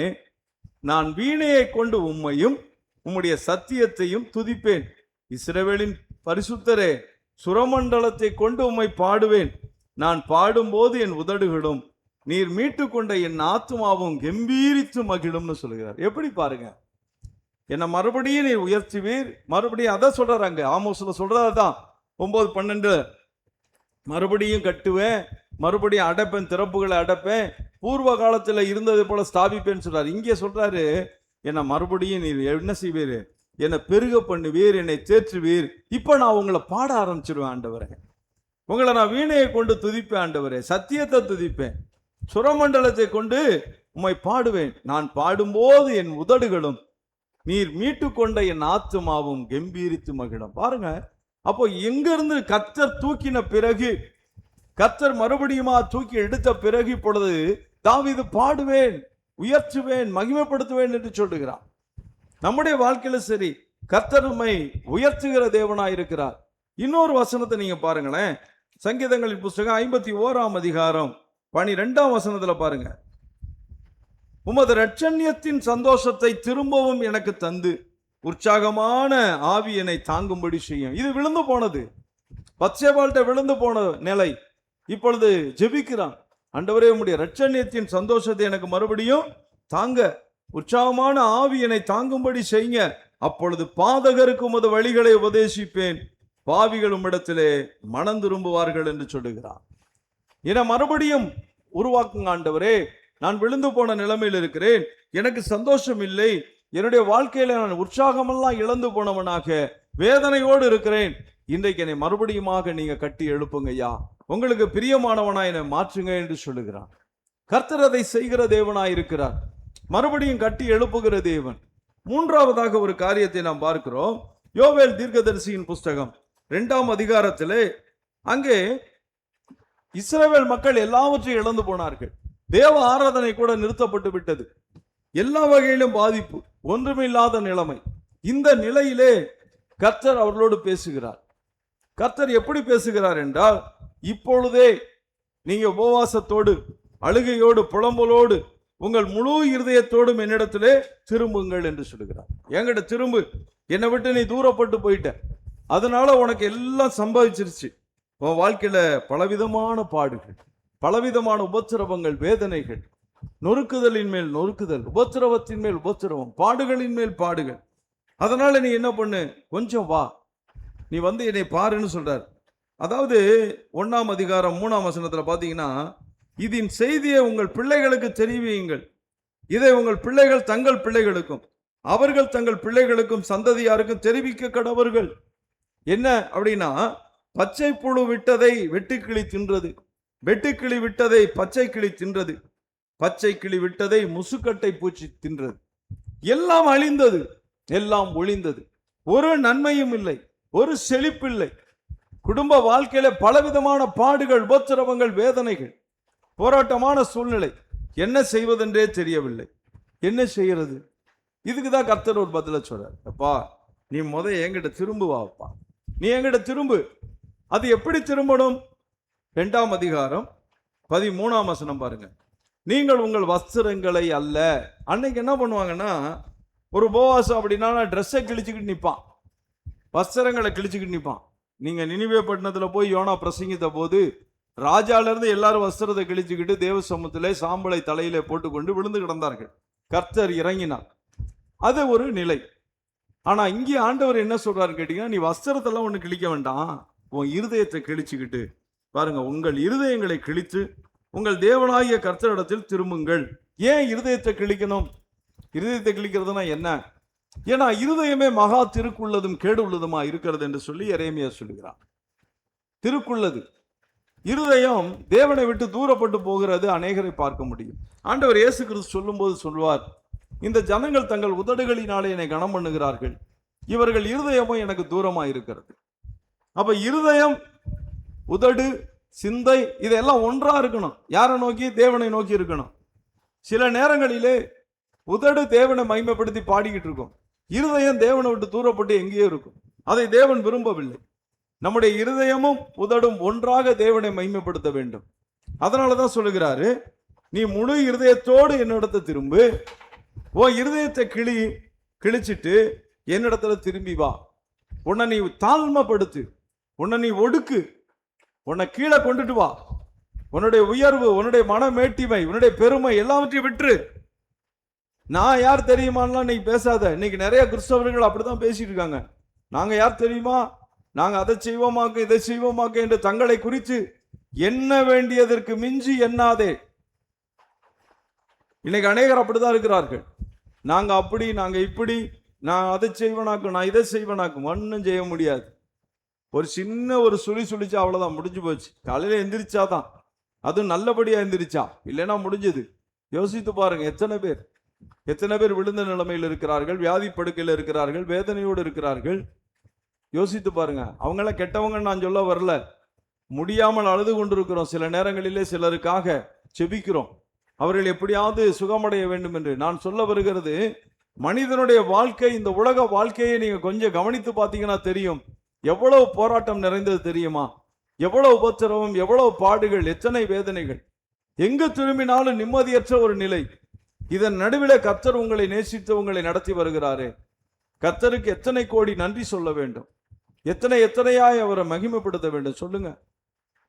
நான் வீணையை கொண்டு உம்மையும் உம்முடைய சத்தியத்தையும் துதிப்பேன். இஸ்ரவேலின் பரிசுத்தரே, சுரமண்டலத்தை கொண்டு உம்மை பாடுவேன். நான் பாடும்போது என் உதடுகளும் நீர் மீட்டு கொண்ட என் ஆத்துமாவும் கம்பீரித்து மகிழும்னு சொல்லுகிறார். எப்படி பாருங்க, என்னை மறுபடியும் நீர் உயர்த்துவீர். மறுபடியும் அதை சொல்றாங்க, ஆமோஸ்ல சொல்றதான் 9:12, மறுபடியும் கட்டுவேன், மறுபடியும் அடைப்பேன், திறப்புகளை அடைப்பேன், பூர்வ காலத்துல இருந்தது போல ஸ்தாபிப்பேன்னு சொல்றாரு. இங்கே சொல்றாரு, என்னை மறுபடியும் நீர் என்ன செய்வீர்? என்னை பெருக பண்ணுவீர், என்னை தேற்றுவீர். இப்ப நான் உங்களை பாட ஆரம்பிச்சிருவேன் ஆண்டவரே, உங்களை நான் வீணையை கொண்டு துதிப்பேன் ஆண்டவரே, சத்தியத்தை துதிப்பேன், சுரமண்டலத்தை கொண்டு உம்மை பாடுவேன். நான் பாடும்போது என் உதடுகளும் நீர் மீட்டு கொண்ட என் ஆத்துமாவும் கம்பீரித்து மகிழும். பாருங்க, அப்போ எங்க இருந்து கர்த்தர் தூக்கின பிறகு, கர்த்தர் மறுபடியுமா தூக்கி எடுத்த பிறகு இப்பொழுது தாவீது பாடுவேன், உயர்த்துவேன், மகிமைப்படுத்துவேன் என்று சொல்லுகிறான். நம்முடைய வாழ்க்கையில சரி, கர்த்தர் உம்மை உயர்த்துகிற தேவனாய் இருக்கிறார். இன்னொரு வசனத்தை நீங்க பாருங்களேன், சங்கீதங்களின் புத்தகம் 51 அதிகாரம் 12 வசனத்துல பாருங்க, உமது இரட்சண்யத்தின் சந்தோஷத்தை திரும்பவும் எனக்கு தந்து உற்சாகமான ஆவி என்னை தாங்கும்படி செய்யும். இது விழுந்து போனது, பத்சேபாள்கிட்ட விழுந்து போன நிலை. இப்பொழுது ஜெபிக்கிறான், ஆண்டவரே உம்முடைய இரட்சண்யத்தின் சந்தோஷத்தை எனக்கு மறுபடியும் தாங்க, உற்சாகமான ஆவி என்னை தாங்கும்படி செய்யுங்க. அப்பொழுது பாதகருக்கு உமது வழிகளை உபதேசிப்பேன், பாவிகள் உம்மிடத்திலே மனம் திரும்புவார்கள் என்று சொல்லுகிறார். என மறுபடியும் உருவாக்குங்க ஆண்டவரே, நான் விழுந்து போன நிலைமையில் இருக்கிறேன், எனக்கு சந்தோஷம் இல்லை, என்னுடைய வாழ்க்கையில நான் உற்சாகமெல்லாம் இழந்து போனவனாக வேதனையோடு இருக்கிறேன். இன்றைக்கு என்னை மறுபடியுமாக நீங்க கட்டி எழுப்புங்க ஐயா, உங்களுக்கு பிரியமானவனா என்னை மாற்றுங்க என்று சொல்லுகிறான். கர்த்தர் அதை செய்கிற தேவனாய் இருக்கிறார், மறுபடியும் கட்டி எழுப்புகிற தேவன். மூன்றாவதாக ஒரு காரியத்தை நாம் பார்க்கிறோம். யோவேல் தீர்க்கதரிசியின் புஸ்தகம் 2 அதிகாரத்திலே, அங்கே இஸ்ரவேல் மக்கள் எல்லாவற்றையும் இழந்து போனார்கள். தேவ ஆராதனை கூட நிறுத்தப்பட்டு விட்டது. எல்லா வகையிலும் பாதிப்பு, ஒன்றுமில்லாத நிலைமை. இந்த நிலையிலே கர்த்தர் அவர்களோடு பேசுகிறார். கர்த்தர் எப்படி பேசுகிறார் என்றால், இப்பொழுதே நீங்க உபவாசத்தோடு, அழுகையோடு, புலம்பலோடு, உங்கள் முழு இருதயத்தோடும் என்னிடத்திலே திரும்புங்கள் என்று சொல்லுகிறார். என்கிட்ட திரும்பு, என்னை விட்டு நீ தூரப்பட்டு போயிட்ட, அதனால உனக்கு எல்லாம் சம்பாதிச்சிருச்சு. உன் வாழ்க்கையில பலவிதமான பாடுகள், பலவிதமான உபத்திரவங்கள், வேதனைகள், நொறுக்குதலின் மேல் நொறுக்குதல், உபத்திரவத்தின் மேல் உபத்திரவம், பாடுகளின் மேல் பாடுகள். அதனால நீ என்ன பண்ணு, கொஞ்சம் வா, நீ வந்து என்னை பாருன்னு சொல்றார். அதாவது 1ஆம் அதிகாரம் 3ஆம் வசனத்துல பாத்தீங்கன்னா, இதன் செய்தியை உங்கள் பிள்ளைகளுக்கு தெரிவியுங்கள், இதை உங்கள் பிள்ளைகள் தங்கள் பிள்ளைகளுக்கும் அவர்கள் தங்கள் பிள்ளைகளுக்கும் சந்ததியாருக்கும் தெரிவிக்க கடவர்கள். என்ன அப்படின்னா, பச்சை புழு விட்டதை வெட்டுக்கிளி தின்றது, வெட்டுக்கிளி விட்டதை பச்சை கிளி தின்றது, பச்சை கிளி விட்டதை முசுக்கட்டை பூச்சி தின்றது. எல்லாம் அழிந்தது, எல்லாம் ஒளிந்தது, ஒரு நன்மையும் இல்லை, ஒரு செழிப்பில்லை. குடும்ப வாழ்க்கையில பலவிதமான பாடுகள், உபத்திரவங்கள், வேதனைகள், போராட்டமான சூழ்நிலை. என்ன செய்வதென்றே தெரியவில்லை. என்ன செய்யறது? இதுக்கு தான் கர்த்தர் ஒரு பதில சொல்றார். அப்பா, நீ என்கிட்ட திரும்பு வாப்பா, நீ என்கிட்ட திரும்பு. அது எப்படி திரும்பணும்? 2ஆம் அதிகாரம் 13ஆம் வசனம் பாருங்க. நீங்கள் உங்கள் வஸ்திரங்களை அல்ல. அன்னைக்கு என்ன பண்ணுவாங்கன்னா, ஒரு போவாசம் அப்படின்னா ட்ரெஸ்ஸை கிழிச்சுக்கிட்டு நிற்பான், வஸ்திரங்களை கிழிச்சுக்கிட்டு நிற்பான். நீங்க நினிவே பட்டணத்துல போய் யோனா பிரசங்கித்த போது ராஜால இருந்து எல்லாரும் வஸ்திரத்தை கிழிச்சுக்கிட்டு தேவ சமூகத்திலே சாம்பலை தலையிலே போட்டுக்கொண்டு விழுந்து கிடந்தார்கள். கர்த்தர் இறங்கினார். அது ஒரு நிலை. ஆனா இங்கே ஆண்டவர் என்ன சொல்றாரு கேட்டீங்கன்னா, நீ வஸ்திரத்தெல்லாம் ஒண்ணு கிழிக்க வேண்டாம், உன் இருதயத்தை கிழிச்சுக்கிட்டு பாருங்க, உங்கள் இருதயங்களை கிழித்து உங்கள் தேவனாகிய கர்த்தரிடத்தில் திரும்புங்கள். ஏன் இருதயத்தை கிழிக்கணும்? இருதயத்தை கிழிக்கிறதுனா என்ன? ஏன்னா இருதயமே மகா திருக்குள்ளதும் கேடு உள்ளதுமா இருக்கிறது என்று சொல்லி எரேமியா சொல்லுகிறார். திருக்குள்ளது இருதயம் தேவனை விட்டு தூரப்பட்டு போகிறது அநேகரை பார்க்க முடியும். ஆண்டவர் இயேசு கிறிஸ்து சொல்லும் போது சொல்வார், இந்த ஜனங்கள் தங்கள் உதடுகளினாலே என்னை கனம் பண்ணுகிறார்கள், இவர்கள் இருதயமும் எனக்கு தூரமா இருக்கிறது. அப்ப இருதயம், உதடு, சிந்தை இதெல்லாம் ஒன்றா இருக்கணும். யாரை நோக்கி? தேவனை நோக்கி இருக்கணும். சில நேரங்களிலே உதடு தேவனை மகிமைப்படுத்தி பாடிக்கிட்டு இருக்கும், இருதயம் தேவனை விட்டு தூரப்பட்டு எங்கேயோ இருக்கும். அதை தேவன் விரும்பவில்லை. நம்முடைய இருதயமும் உதடும் ஒன்றாக தேவனை மகிமைப்படுத்த வேண்டும். அதனாலதான் சொல்லுகிறாரு, நீ முழு இருதயத்தோடு என்னிடத்தை திரும்பு, ஓ இருதயத்தை கிழிச்சிட்டு என்னிடத்துல திரும்பி வா. உன்னை நீ தாழ்மைப்படுத்து, உன்னை நீ ஒடுக்கு, உன்னை கீழே கொண்டுட்டு வா. உன்னுடைய உயர்வு, உன்னுடைய மனமேட்டிமை, உன்னுடைய பெருமை எல்லாவற்றையும் விட்டுரு. நான் யார் தெரியுமான்லாம் இன்னைக்கு பேசாத. இன்னைக்கு நிறைய கிறிஸ்தவர்கள் அப்படிதான் பேசிட்டு இருக்காங்க. நாங்க யார் தெரியுமா, நாங்க அதை செய்வோமாக்க இதை செய்வோமாக்க என்று தங்களை குறித்து எண்ண வேண்டியதற்கு மிஞ்சி எண்ணாதே. இன்னைக்கு அநேகர் அப்படிதான் இருக்கிறார்கள். நாங்க அப்படி, நாங்க இப்படி, நான் அதை செய்வனாக்கும், நான் இதை செய்வனாக்கும். ஒன்னும் செய்ய முடியாது. ஒரு சின்ன ஒரு சுழிச்சா அவ்வளவுதான், முடிஞ்சு போச்சு. காலையில எந்திரிச்சாதான், அதுவும் நல்லபடியா எந்திரிச்சா, இல்லைன்னா முடிஞ்சது. யோசித்து பாருங்க, எத்தனை பேர் விழுந்த நிலைமையில் இருக்கிறார்கள், வியாதி படுக்கையில் இருக்கிறார்கள், வேதனையோடு இருக்கிறார்கள். யோசித்து பாருங்க. அவங்களாம் கெட்டவங்க நான் சொல்ல வரல, முடியாமல் அழுது கொண்டிருக்கிறோம். சில நேரங்களிலே சிலருக்காக செபிக்கிறோம், அவர்கள் எப்படியாவது சுகமடைய வேண்டும் என்று. நான் சொல்ல வருகிறது, மனிதனுடைய வாழ்க்கை, இந்த உலக வாழ்க்கையை நீங்க கொஞ்சம் கவனித்து பார்த்தீங்கன்னா தெரியும், எவ்வளவு போராட்டம் நிறைந்தது தெரியுமா? எவ்வளவு உபத்திரவம், எவ்வளவு பாடுகள், எத்தனை வேதனைகள். எங்கு திரும்பினாலும் நிம்மதியற்ற ஒரு நிலை. இதன் நடுவில் கர்த்தர் உங்களை நேசித்து உங்களை நடத்தி வருகிறாரே. கர்த்தருக்கு எத்தனை கோடி நன்றி சொல்ல வேண்டும், எத்தனையாய் அவரை மகிமைப்படுத்த வேண்டும். சொல்லுங்க,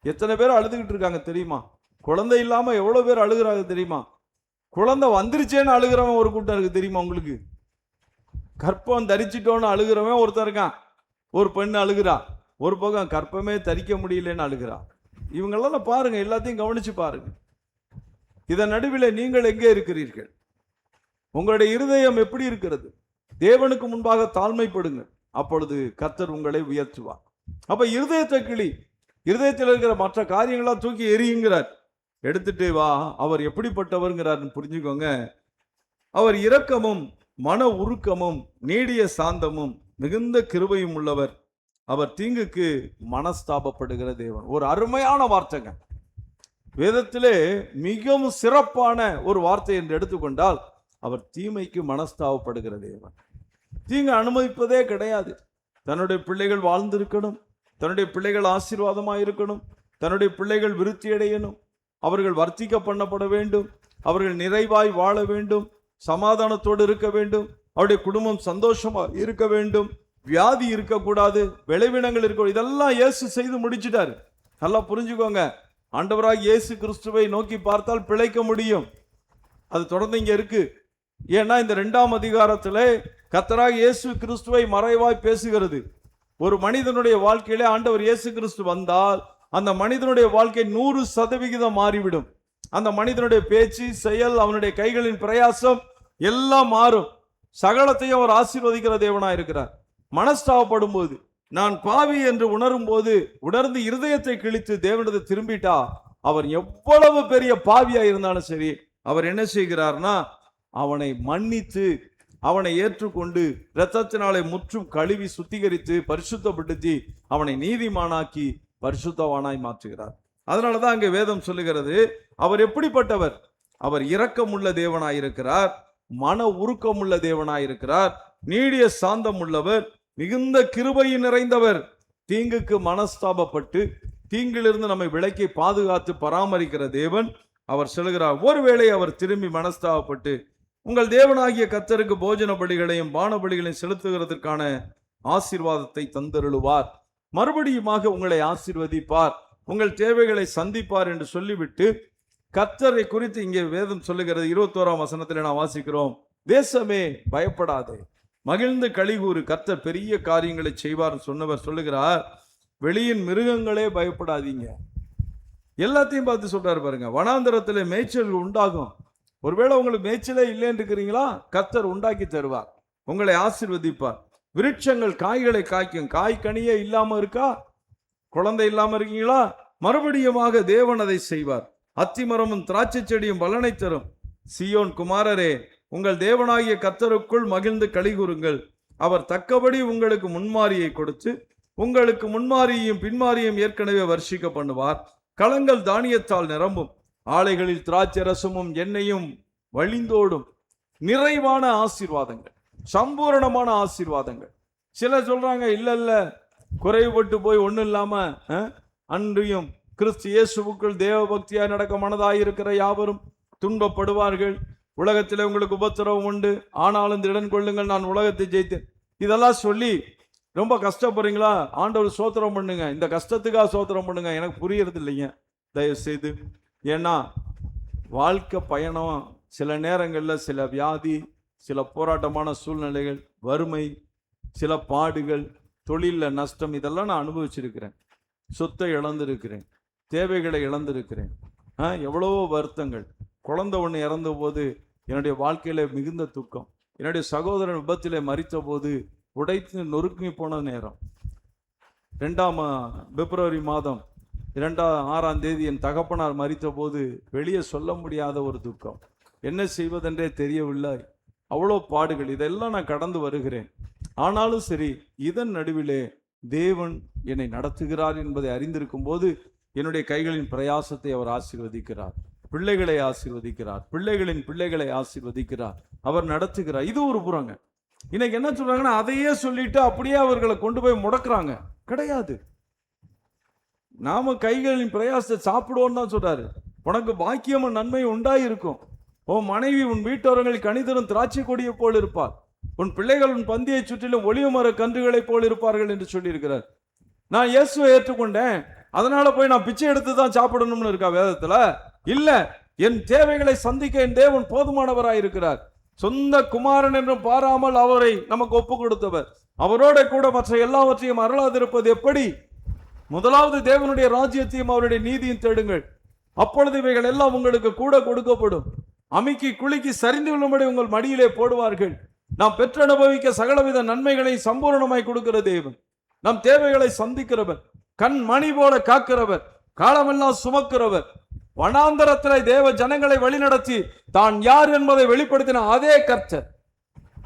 எத்தனை பேர் அழுதுகிட்டு இருக்காங்க தெரியுமா? குழந்தை இல்லாம எவ்வளவு பேர் அழுகிறாங்க தெரியுமா? குழந்தை வந்துருச்சேன்னு அழுகிறவன் ஒரு கூட்டம் இருக்கு தெரியுமா உங்களுக்கு? கற்பம் தரிச்சிட்டோன்னு அழுகிறவன் ஒருத்தர் இருக்கான். ஒரு பெண்ணு அழுகிறா, ஒரு பக்கம் கற்பமே தரிக்க முடியலன்னு அழுகிறா. இவங்களெல்லாம் பாருங்க, எல்லாத்தையும் கவனிச்சு பாருங்க. இதன் நடுவில் நீங்கள் எங்கே இருக்கிறீர்கள்? உங்களுடைய இருதயம் எப்படி இருக்கிறது? தேவனுக்கு முன்பாக தாழ்மைப்படுங்க, அப்பொழுது கர்த்தர் உங்களை உயர்த்துவார். அப்ப இருதயத்தை கிளி, இருதயத்தில் இருக்கிற மற்ற காரியங்களா தூக்கி எரியுங்கிறார். எடுத்துட்டு வா. அவர் எப்படிப்பட்டவர்ங்கிறார் புரிஞ்சுக்கோங்க. அவர் இரக்கமும் மன உருக்கமும் நீடிய சாந்தமும் மிகுந்த கிருபையும் உள்ளவர். அவர் தீங்குக்கு மனஸ்தாபப்படுகிற தேவன். ஒரு அருமையான வார்த்தைங்க. வேதத்திலே மிகவும் சிறப்பான ஒரு வார்த்தை என்று எடுத்துக்கொண்டால், அவர் தீமைக்கு மனஸ்தாபப்படுகிற தேவன். தீங்கு அனுமதிப்பதே கிடையாது. தன்னுடைய பிள்ளைகள் வாழ்ந்திருக்கணும், தன்னுடைய பிள்ளைகள் ஆசீர்வாதமாக இருக்கணும், தன்னுடைய பிள்ளைகள் விருத்தி அடையணும், அவர்கள் வர்த்திக்க பண்ணப்பட வேண்டும், அவர்கள் நிறைவாய் வாழ வேண்டும், சமாதானத்தோடு இருக்க வேண்டும், அவருடைய குடும்பம் சந்தோஷமா இருக்க வேண்டும், வியாதி இருக்கக்கூடாது, விளைவினங்கள் இருக்க. இதெல்லாம் இயேசு செய்து முடிச்சிட்டாரு. நல்லா புரிஞ்சுக்கோங்க. ஆண்டவராக இயேசு கிறிஸ்துவை நோக்கி பார்த்தால் பிழைக்க முடியும். அது தொடர்ந்து இங்க இருக்கு. ஏன்னா இந்த 2ஆம் அதிகாரத்திலே கர்த்தராக இயேசு கிறிஸ்துவை மறைவாய் பேசுகிறது. ஒரு மனிதனுடைய வாழ்க்கையிலே ஆண்டவர் இயேசு கிறிஸ்து வந்தால் அந்த மனிதனுடைய வாழ்க்கை 100% மாறிவிடும். அந்த மனிதனுடைய பேச்சு, செயல், அவனுடைய கைகளின் பிரயாசம் எல்லாம் மாறும். சகலத்தையும் அவர் ஆசீர்வதிக்கிற தேவனா இருக்கிறார். மனஸ்தாபப்படும் போது, நான் பாவி என்று உணரும் போது உணர்ந்து இருதயத்தை கிழித்து தேவனத்தை திரும்பிட்டா, அவர் எவ்வளவு பெரிய பாவியா இருந்தாலும் சரி, அவர் என்ன செய்கிறார்னா அவனை மன்னித்து அவனை ஏற்றுக்கொண்டு இரத்தத்தினாலே முற்றும் கழுவி சுத்திகரித்து பரிசுத்தப்படுத்தி அவனை நீதிமானாக்கி பரிசுத்தவானாய் மாற்றுகிறார். அதனாலதான் அங்கே வேதம் சொல்லுகிறது, அவர் எப்படிப்பட்டவர்? அவர் இரக்கமுள்ள தேவனாயிருக்கிறார், மன உருக்கமுள்ள தேவனாயிருக்கிறார், நீடிய சாந்தம் உள்ளவர், மிகுந்த கிருபையின் நிறைந்தவர், தீங்குக்கு மனஸ்தாபப்பட்டு தீங்கிலிருந்து நம்மை விலக்கி பாதுகாத்து பராமரிக்கிற தேவன். அவர் சொல்லுகிறார், ஒருவேளை அவர் திரும்பி மனஸ்தாபப்பட்டு உங்கள் தேவனாகிய கர்த்தருக்கு போஜன பலிகளையும் பான பலிகளையும் செலுத்துகிறதற்கான ஆசீர்வாதத்தை தந்தருளுவார், மறுபடியுமாக உங்களை ஆசீர்வதிப்பார், உங்கள் தேவைகளை சந்திப்பார் என்று சொல்லிவிட்டு கர்த்தரை குறித்து இங்கே வேதம் சொல்லுகிறது. 21ஆம் வசனத்தில் நாம் வாசிக்கிறோம், தேசமே பயப்படாதே, மகிழ்ந்து களிகூறு, கர்த்தர் பெரிய காரியங்களை செய்வார் சொன்னவர் சொல்லுகிறார். வெளியின் மிருகங்களே பயப்படாதீங்க. எல்லாத்தையும் பார்த்து சொல்றாரு பாருங்க. வனாந்தரத்தில் மேய்ச்சல் உண்டாகும். ஒருவேளை உங்களுக்கு மேய்ச்சலே இல்லைன்னு இருக்கிறீங்களா, கர்த்தர் உண்டாக்கி தருவார், உங்களை ஆசீர்வதிப்பார். விருட்சங்கள் காய்களை காய்க்கும். காய் கனியே இல்லாம இருக்கா? குழந்தை இல்லாம இருக்கீங்களா? மறுபடியுமாக தேவன் அதை செய்வார். அத்திமரமும் திராட்சை செடியும் பலனை தரும். சீயோன் குமாரரே, உங்கள் தேவனாகிய கர்த்தருக்குள் மகிழ்ந்து களிகூறுங்கள். அவர் தக்கபடி உங்களுக்கு முன்மாரியை கொடுத்து உங்களுக்கு முன்மாரியையும் பின்மாரியும் ஏற்கனவே வர்ஷிக்க பண்ணுவார். களங்கள் தானியத்தால் நிரம்பும், ஆலைகளில் திராட்சை ரசமும் எண்ணெயும் வழிந்தோடும். நிறைவான ஆசீர்வாதங்கள், சம்பூரணமான ஆசீர்வாதங்கள். சிலர் சொல்றாங்க, இல்ல இல்ல குறைவுபட்டு போய் ஒன்றும் இல்லாம அன்றியும் கிறிஸ்து இயேசுவுக்குள் தேவ பக்தியாய் நடக்க மனதாயிருக்கிற யாவரும் துன்பப்படுவார்கள். உலகத்தில் உங்களுக்கு உபத்திரவம் உண்டு, ஆனாலும் திடன் கொள்ளுங்கள், நான் உலகத்தை ஜெயித்தேன். இதெல்லாம் சொல்லி ரொம்ப கஷ்டப்படுறீங்களா? ஆண்டவர் சோத்திரம் பண்ணுங்க. இந்த கஷ்டத்துக்காக சோத்திரம் பண்ணுங்க. எனக்கு புரியறது இல்லைங்க தயவு செய்து. ஏன்னா வாழ்க்கை பயணம் சில நேரங்களில் சில வியாதி, சில போராட்டமான சூழ்நிலைகள், வறுமை, சில பாடுகள், தொழிலில் நஷ்டம், இதெல்லாம் நான் அனுபவிச்சிருக்கிறேன். சொத்தை இழந்திருக்கிறேன், தேவைகளை இழந்திருக்கிறேன், எவ்வளவோ வருத்தங்கள். குழந்தை ஒன்று இறந்த போது என்னுடைய வாழ்க்கையில மிகுந்த துக்கம். என்னுடைய சகோதரன் விபத்திலே மரித்த போது உடைத்து நொறுக்கி போன நேரம். 2ஆம் பிப்ரவரி மாதம் 6ஆம் தேதி என் தகப்பனார் மரித்த போது வெளியே சொல்ல முடியாத ஒரு துக்கம். என்ன செய்வதென்றே தெரியவில்லை. அவ்வளோ பாடுகள். இதெல்லாம் நான் கடந்து வருகிறேன். ஆனாலும் சரி, இதன் நடுவிலே தேவன் என்னை நடத்துகிறார் என்பதை அறிந்திருக்கும் போது என்னுடைய கைகளின் பிரயாசத்தை அவர் ஆசீர்வதிக்கிறார், பிள்ளைகளை ஆசீர்வதிக்கிறார், பிள்ளைகளின் பிள்ளைகளை ஆசீர்வதிக்கிறார், அவர் நடத்துகிறார். இது ஒரு புறங்க. இன்னைக்கு என்ன சொல்றாங்கன்னா, அதையே சொல்லிட்டு அப்படியே அவர்களை கொண்டு போய் முடக்குறாங்க. கிடையாது. நாம கைகளின் பிரயாசத்தை சாப்பிடுவோம் தான் சொல்றாரு. உனக்கு பாக்கியமும் நன்மை உண்டாயிருக்கும். உன் மனைவி உன் வீட்டோரங்களில் கனிதரும் திராட்சை கொடியை போல் இருப்பார். உன் பிள்ளைகள் உன் பந்தியை சுற்றிலும் ஒளிவு மர கன்றுகளை போல் இருப்பார்கள் என்று சொல்லி இருக்கிறார். நான் இயேசுவை ஏற்றுக்கொண்டேன், அதனால போய் நான் பிச்சை எடுத்து தான் சாப்பிடணும்னு இருக்கா வேதத்துல? இல்ல. என் தேவைகளை சந்திக்க என் தேவன் போதுமானவராய் இருக்கிறார். சொந்த குமாரன் என்றும் பாராமல் அவரை நமக்கு ஒப்பு கொடுத்தவர். அவரோட கூட மற்ற எல்லாவற்றையும் அருளாதிருப்பது எப்படி? முதலாவது தேவனுடைய ராஜ்யத்தையும் அவருடைய நீதியும் தேடுங்கள், அப்பொழுது இவைகள் எல்லாம் உங்களுக்கு கூட கொடுக்கப்படும். அமுக்கி குலுக்கி சரிந்து விழும்படி உங்கள் மடியிலே போடுவார்கள். நாம் பெற்று அனுபவிக்க சகலவித நன்மைகளை சம்பூர்ணமாய் கொடுக்கிற தேவன், நம் தேவைகளை சந்திக்கிறவர், கண் மணி போல காக்கிறவர், காலமெல்லாம் சுமக்கிறவர், வனாந்தரத்திலே தேவ ஜனங்களை வழிநடத்தி தான் யார் என்பதை வெளிப்படுத்தின அதே கர்த்தர்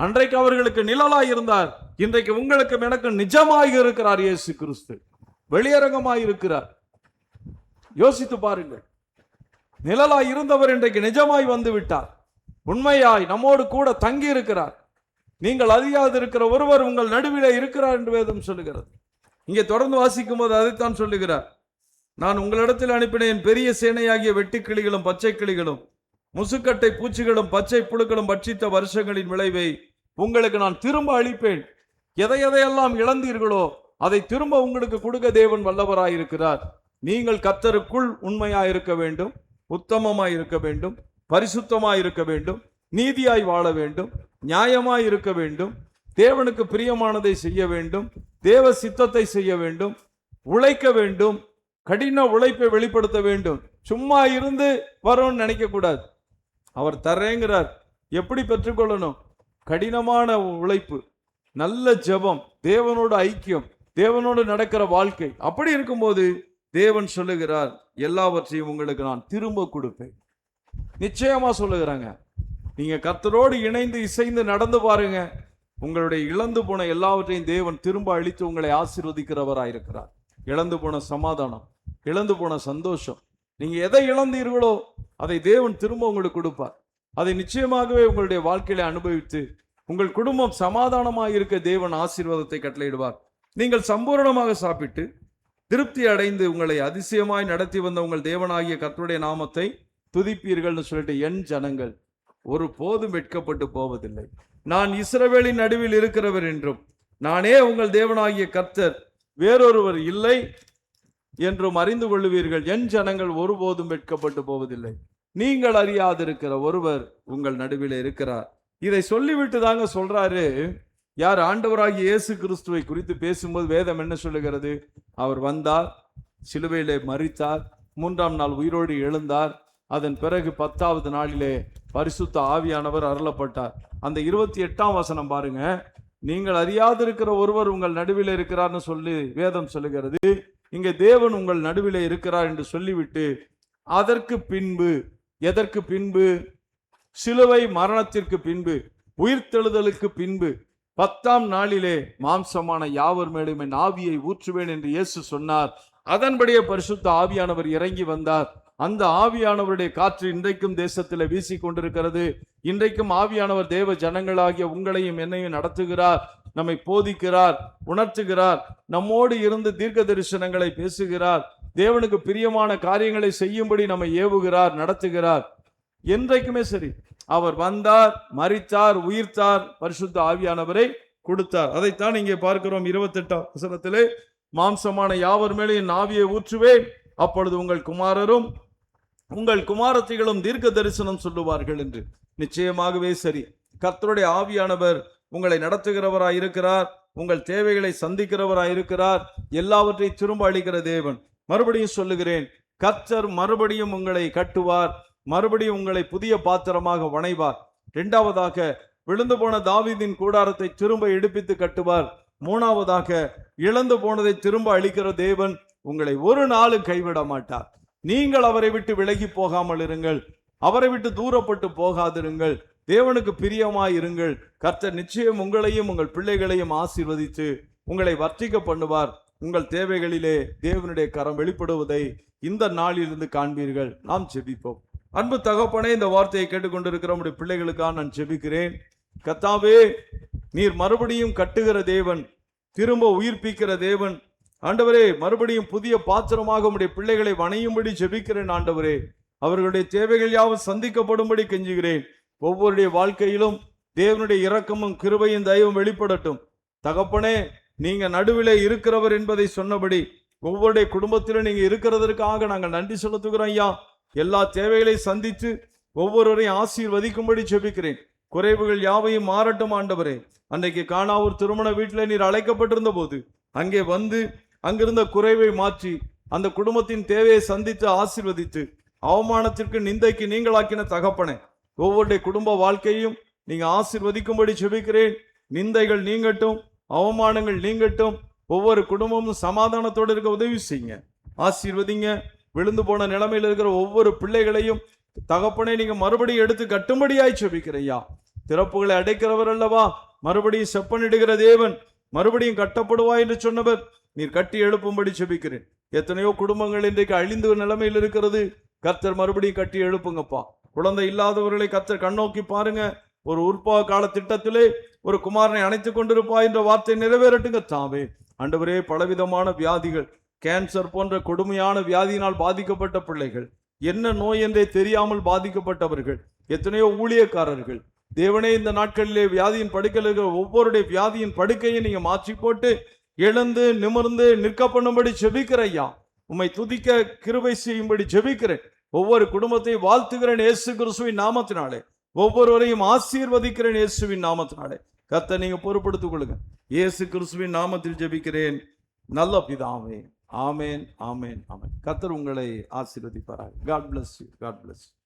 அன்றைக்கு அவர்களுக்கு நிழலாய் இருந்தார். இன்றைக்கு உங்களுக்கும் எனக்கு நிஜமாய் இருக்கிறார். இயேசு கிறிஸ்து வெளியரங்கமாய் இருக்கிறார். யோசித்து பாருங்கள். நிழலாய் இருந்தவர் இன்றைக்கு நிஜமாய் வந்து விட்டார். உண்மையாய் நம்மோடு கூட தங்கி இருக்கிறார். நீங்கள் அறியாது இருக்கிற ஒருவர் உங்கள் நடுவிலே இருக்கிறார் என்று வேதம் சொல்லுகிறது. இங்கே தொடர்ந்து வாசிக்கும் போது அதைத்தான் சொல்லுகிறார். நான் உங்களிடத்தில் அனுப்பின என் பெரிய சேனையாகிய வெட்டுக்கிளிகளும் பச்சை கிளிகளும் முசுக்கட்டை பூச்சிகளும் பச்சை புழுக்களும் பட்சித்த வருஷங்களின் விளைவை உங்களுக்கு நான் திரும்ப அளிப்பேன். எதையெல்லாம் இழந்தீர்களோ அதை திரும்ப உங்களுக்கு கொடுக்க தேவன் வல்லவராயிருக்கிறார். நீங்கள் கர்த்தருக்குள் உண்மையாயிருக்க வேண்டும், உத்தமமாய் இருக்க வேண்டும், பரிசுத்தமாய் இருக்க வேண்டும், நீதியாய் வாழ வேண்டும், நியாயமாய் இருக்க வேண்டும், தேவனுக்கு பிரியமானதை செய்ய வேண்டும், தேவ சித்தத்தை செய்ய வேண்டும், உழைக்க வேண்டும், கடின உழைப்பை வெளிப்படுத்த வேண்டும். சும்மா இருந்து வரும்னு நினைக்க கூடாது. அவர் தர்றேங்கிறார். எப்படி பெற்றுக்கொள்ளணும்? கடினமான உழைப்பு, நல்ல ஜெபம், தேவனோட ஐக்கியம், தேவனோடு நடக்கிற வாழ்க்கை. அப்படி இருக்கும்போது தேவன் சொல்லுகிறார், எல்லாவற்றையும் உங்களுக்கு நான் திரும்ப கொடுப்பேன். நிச்சயமா சொல்லுகிறாங்க. நீங்க கர்த்தரோடு இணைந்து இசைந்து நடந்து பாருங்க, உங்களுடைய இழந்து போன எல்லாவற்றையும் தேவன் திரும்ப அளித்து உங்களை ஆசீர்வதிக்கிறவராயிருக்கிறார். இழந்து போன சமாதானம், இழந்து போன சந்தோஷம், நீங்க எதை இழந்தீர்களோ அதை தேவன் திரும்ப உங்களுக்கு கொடுப்பார். அதை நிச்சயமாகவே உங்களுடைய வாழ்க்கையில அனுபவித்து உங்கள் குடும்பம் சமாதானமாக இருக்க தேவன் ஆசீர்வாதத்தை கட்டளையிடுவார். நீங்கள் சம்பூரணமாக சாப்பிட்டு திருப்தி அடைந்து உங்களை அதிசயமாய் நடத்தி வந்த உங்கள் தேவனாகிய கர்த்தருடைய நாமத்தை துதிப்பீர்கள்னு சொல்லிட்டு என் ஜனங்கள் ஒரு போதும் வெட்கப்பட்டு போவதில்லை. நான் இஸ்ரவேலின் நடுவில் இருக்கிறவர் என்றும் நானே உங்கள் தேவனாகிய கர்த்தர், வேறொருவர் இல்லை என்றும் அறிந்து கொள்ளுவீர்கள். என் ஜனங்கள் ஒருபோதும் வெட்கப்பட்டு போவதில்லை. நீங்கள் அறியாதிருக்கிற ஒருவர் உங்கள் நடுவில் இருக்கிறார். இதை சொல்லிவிட்டு தாங்க சொல்றாரு. யார்? ஆண்டவராகிய இயேசு கிறிஸ்துவை குறித்து பேசும்போது வேதம் என்ன சொல்லுகிறது? அவர் வந்தார், சிலுவையிலே மரித்தார், 3ஆம் நாள் உயிரோடு எழுந்தார், அதன் பிறகு 10வது நாளிலே பரிசுத்த ஆவியானவர் அருளப்பட்டார். அந்த 28ஆம் வசனம் பாருங்க. நீங்கள் அறியாதிருக்கிற ஒருவர் உங்கள் நடுவில் இருக்கிறார்னு சொல்லி வேதம் சொல்லுகிறது. இங்கே தேவன் உங்கள் நடுவில் இருக்கிறார் என்று சொல்லிவிட்டு அதற்கு பின்பு, எதற்கு பின்பு? சிலுவை மரணத்திற்கு பின்பு, உயிர்த்தெழுதலுக்கு பின்பு 10ஆம் நாளிலே மாம்சமான யாவர் மேலும் என் ஆவியை ஊற்றுவேன் என்று இயேசு சொன்னார். அதன்படியே பரிசுத்த ஆவியானவர் இறங்கி வந்தார். அந்த ஆவியானவருடைய காற்று இன்றைக்கும் தேசத்தில் வீசி கொண்டிருக்கிறது. இன்றைக்கும் ஆவியானவர் தேவ ஜனங்களாகிய உங்களையும் என்னையும் நடத்துகிறார், நம்மை போதிக்கிறார், உணர்த்துகிறார், நம்மோடு இருந்து தீர்க்க தரிசனங்களை பேசுகிறார், தேவனுக்கு பிரியமான காரியங்களை செய்யும்படி நம்மை ஏவுகிறார், நடத்துகிறார். என்றைக்குமே சரி, அவர் வந்தார், மரித்தார், உயிர்த்தார், பரிசுத்த ஆவியானவரை கொடுத்தார். அதைத்தான் இங்கே பார்க்கிறோம் 28ஆம் வசனத்திலே. மாம்சமான யாவர் மேலே என் ஆவியை ஊற்றுவேன், அப்பொழுது உங்கள் குமாரரும் உங்கள் குமாரத்திகளும் தீர்க்க தரிசனம் சொல்லுவார்கள் என்று. நிச்சயமாகவே சரி, கர்த்தருடைய ஆவியானவர் உங்களை நடத்துகிறவராய் இருக்கிறார், உங்கள் தேவைகளை சந்திக்கிறவராய் இருக்கிறார், எல்லாவற்றையும் திரும்ப அளிக்கிற தேவன். மறுபடியும் சொல்லுகிறேன், கர்த்தர் மறுபடியும் உங்களை கட்டுவார், மறுபடியும் உங்களை புதிய பாத்திரமாக வணைவார். 2வதாக விழுந்து போன தாவீதின் கூடாரத்தை திரும்ப எடுப்பித்து கட்டுவார். 3வதாக இழந்து போனதை திரும்ப அளிக்கிற தேவன் உங்களை ஒரு நாளும் கைவிட மாட்டார். நீங்கள் அவரை விட்டு விலகி போகாமல் இருங்கள், அவரை விட்டு தூரப்பட்டு போகாதிருங்கள், தேவனுக்கு பிரியமாய் இருங்கள். கர்த்தர் நிச்சயம் உங்களையும் உங்கள் பிள்ளைகளையும் ஆசீர்வதித்து உங்களை வர்த்திக்க பண்ணுவார். உங்கள் தேவைகளிலே தேவனுடைய கரம் வெளிப்படுவதை இந்த நாளிலிருந்து காண்பீர்கள். நாம் ஜெபிப்போம். அன்பு தகப்பனே, இந்த வார்த்தையை கேட்டுக்கொண்டிருக்கிற உடைய பிள்ளைகளுக்காக நான் ஜெபிக்கிறேன். கர்த்தாவே, நீர் மறுபடியும் கட்டுகிற தேவன், திரும்ப உயிர்ப்பிக்கிற தேவன். ஆண்டவரே, மறுபடியும் புதிய பாத்திரமாக உடைய பிள்ளைகளை வணையும்படி ஜெபிக்கிறேன். ஆண்டவரே, அவர்களுடைய தேவைகள் யாவும் சந்திக்கப்படும்படி கெஞ்சுகிறேன். ஒவ்வொருடைய வாழ்க்கையிலும் தேவனுடைய இரக்கமும் கிருபையும் தயவும் வெளிப்படட்டும். தகப்பனே, நீங்க நடுவிலே இருக்கிறவர் என்பதை சொன்னபடி ஒவ்வொருடைய குடும்பத்திலும் நீங்க இருக்கிறதற்காக நாங்கள் நன்றி செலுத்துகிறோம் ஐயா. எல்லா தேவைகளை சந்தித்து ஒவ்வொருவரையும் ஆசீர்வதிக்கும்படி ஜெபிக்கிறேன். குறைவுகள் யாவையும் மாறட்டும் ஆண்டவரே. அன்றைக்கு காணாவூர் திருமண வீட்டில் நீர் அழைக்கப்பட்டிருந்த போது அங்கே வந்து அங்கிருந்த குறைவை மாற்றி அந்த குடும்பத்தின் தேவையை சந்தித்து ஆசீர்வதித்து அவமானத்திற்கு நிந்தைக்கு நீங்களாக்கின தகப்பனே, ஒவ்வொருடைய குடும்ப வாழ்க்கையும் நீங்க ஆசீர்வதிக்கும்படி ஜெபிக்கிறேன். நிந்தைகள் நீங்கட்டும், அவமானங்கள் நீங்கட்டும், ஒவ்வொரு குடும்பமும் சமாதானத்தோடு இருக்க உதவி செய்யுங்க, ஆசீர்வதிங்க. விழுந்து போன நிலைமையில் இருக்கிற ஒவ்வொரு பிள்ளைகளையும் தகப்பனே நீங்க மறுபடியும் எடுத்து கட்டும்படியாய் ஜெபிக்கிறையா. திறப்புகளை அடைக்கிறவர் அல்லவா, மறுபடியும் செப்பனிடுகிற தேவன், மறுபடியும் கட்டப்படுவா என்று சொன்னவர், நீர் கட்டி எழுப்பும்படி ஜெபிக்கிறேன். எத்தனையோ குடும்பங்கள் இன்றைக்கு அழிந்து நிலைமையில் இருக்கிறது. கர்த்தர் மறுபடியும் கட்டி எழுப்புங்கப்பா. குழந்தை இல்லாதவர்களை கர்த்தர் கண்ணோக்கி பாருங்க. ஒரு உற்பவ கால திட்டத்திலே ஒரு குமாரனை அணைத்துக் கொண்டிருப்பா என்ற வார்த்தை நிறைவேறட்டுங்க தாவே. ஆண்டவரே, பலவிதமான வியாதிகள், கேன்சர் போன்ற கொடுமையான வியாதியினால் பாதிக்கப்பட்ட பிள்ளைகள், என்ன நோய் என்றே தெரியாமல் பாதிக்கப்பட்டவர்கள், எத்தனையோ ஊழியக்காரர்கள், தேவனே இந்த நாட்களிலே வியாதியின் படுக்கையில் இருக்கிற ஒவ்வொருடைய வியாதியின் படுக்கையை நீங்க மாற்றி போட்டு எழுந்து நிமிர்ந்து நிற்க பண்ணும்படி ஜெபிக்கிறையா. உம்மை துதிக்க கிருபை செய்யும்படி ஜெபிக்கிறேன். ஒவ்வொரு குடும்பத்தை வாழ்த்துகிறேன் இயேசு கிறிஸ்துவின் நாமத்தினாலே. ஒவ்வொருவரையும் ஆசீர்வதிக்கிறேன் இயேசுவின் நாமத்தினாலே. கர்த்தர் நீங்க பொறுப்படுத்திக் கொள்ளுங்க. இயேசு கிறிஸ்துவின் நாமத்தில் ஜெபிக்கிறேன் நல்ல பிதாவே. ஆமேன், ஆமேன், ஆமேன். கர்த்தர் உங்களை ஆசீர்வதிப்பாராக. God bless you. God bless you.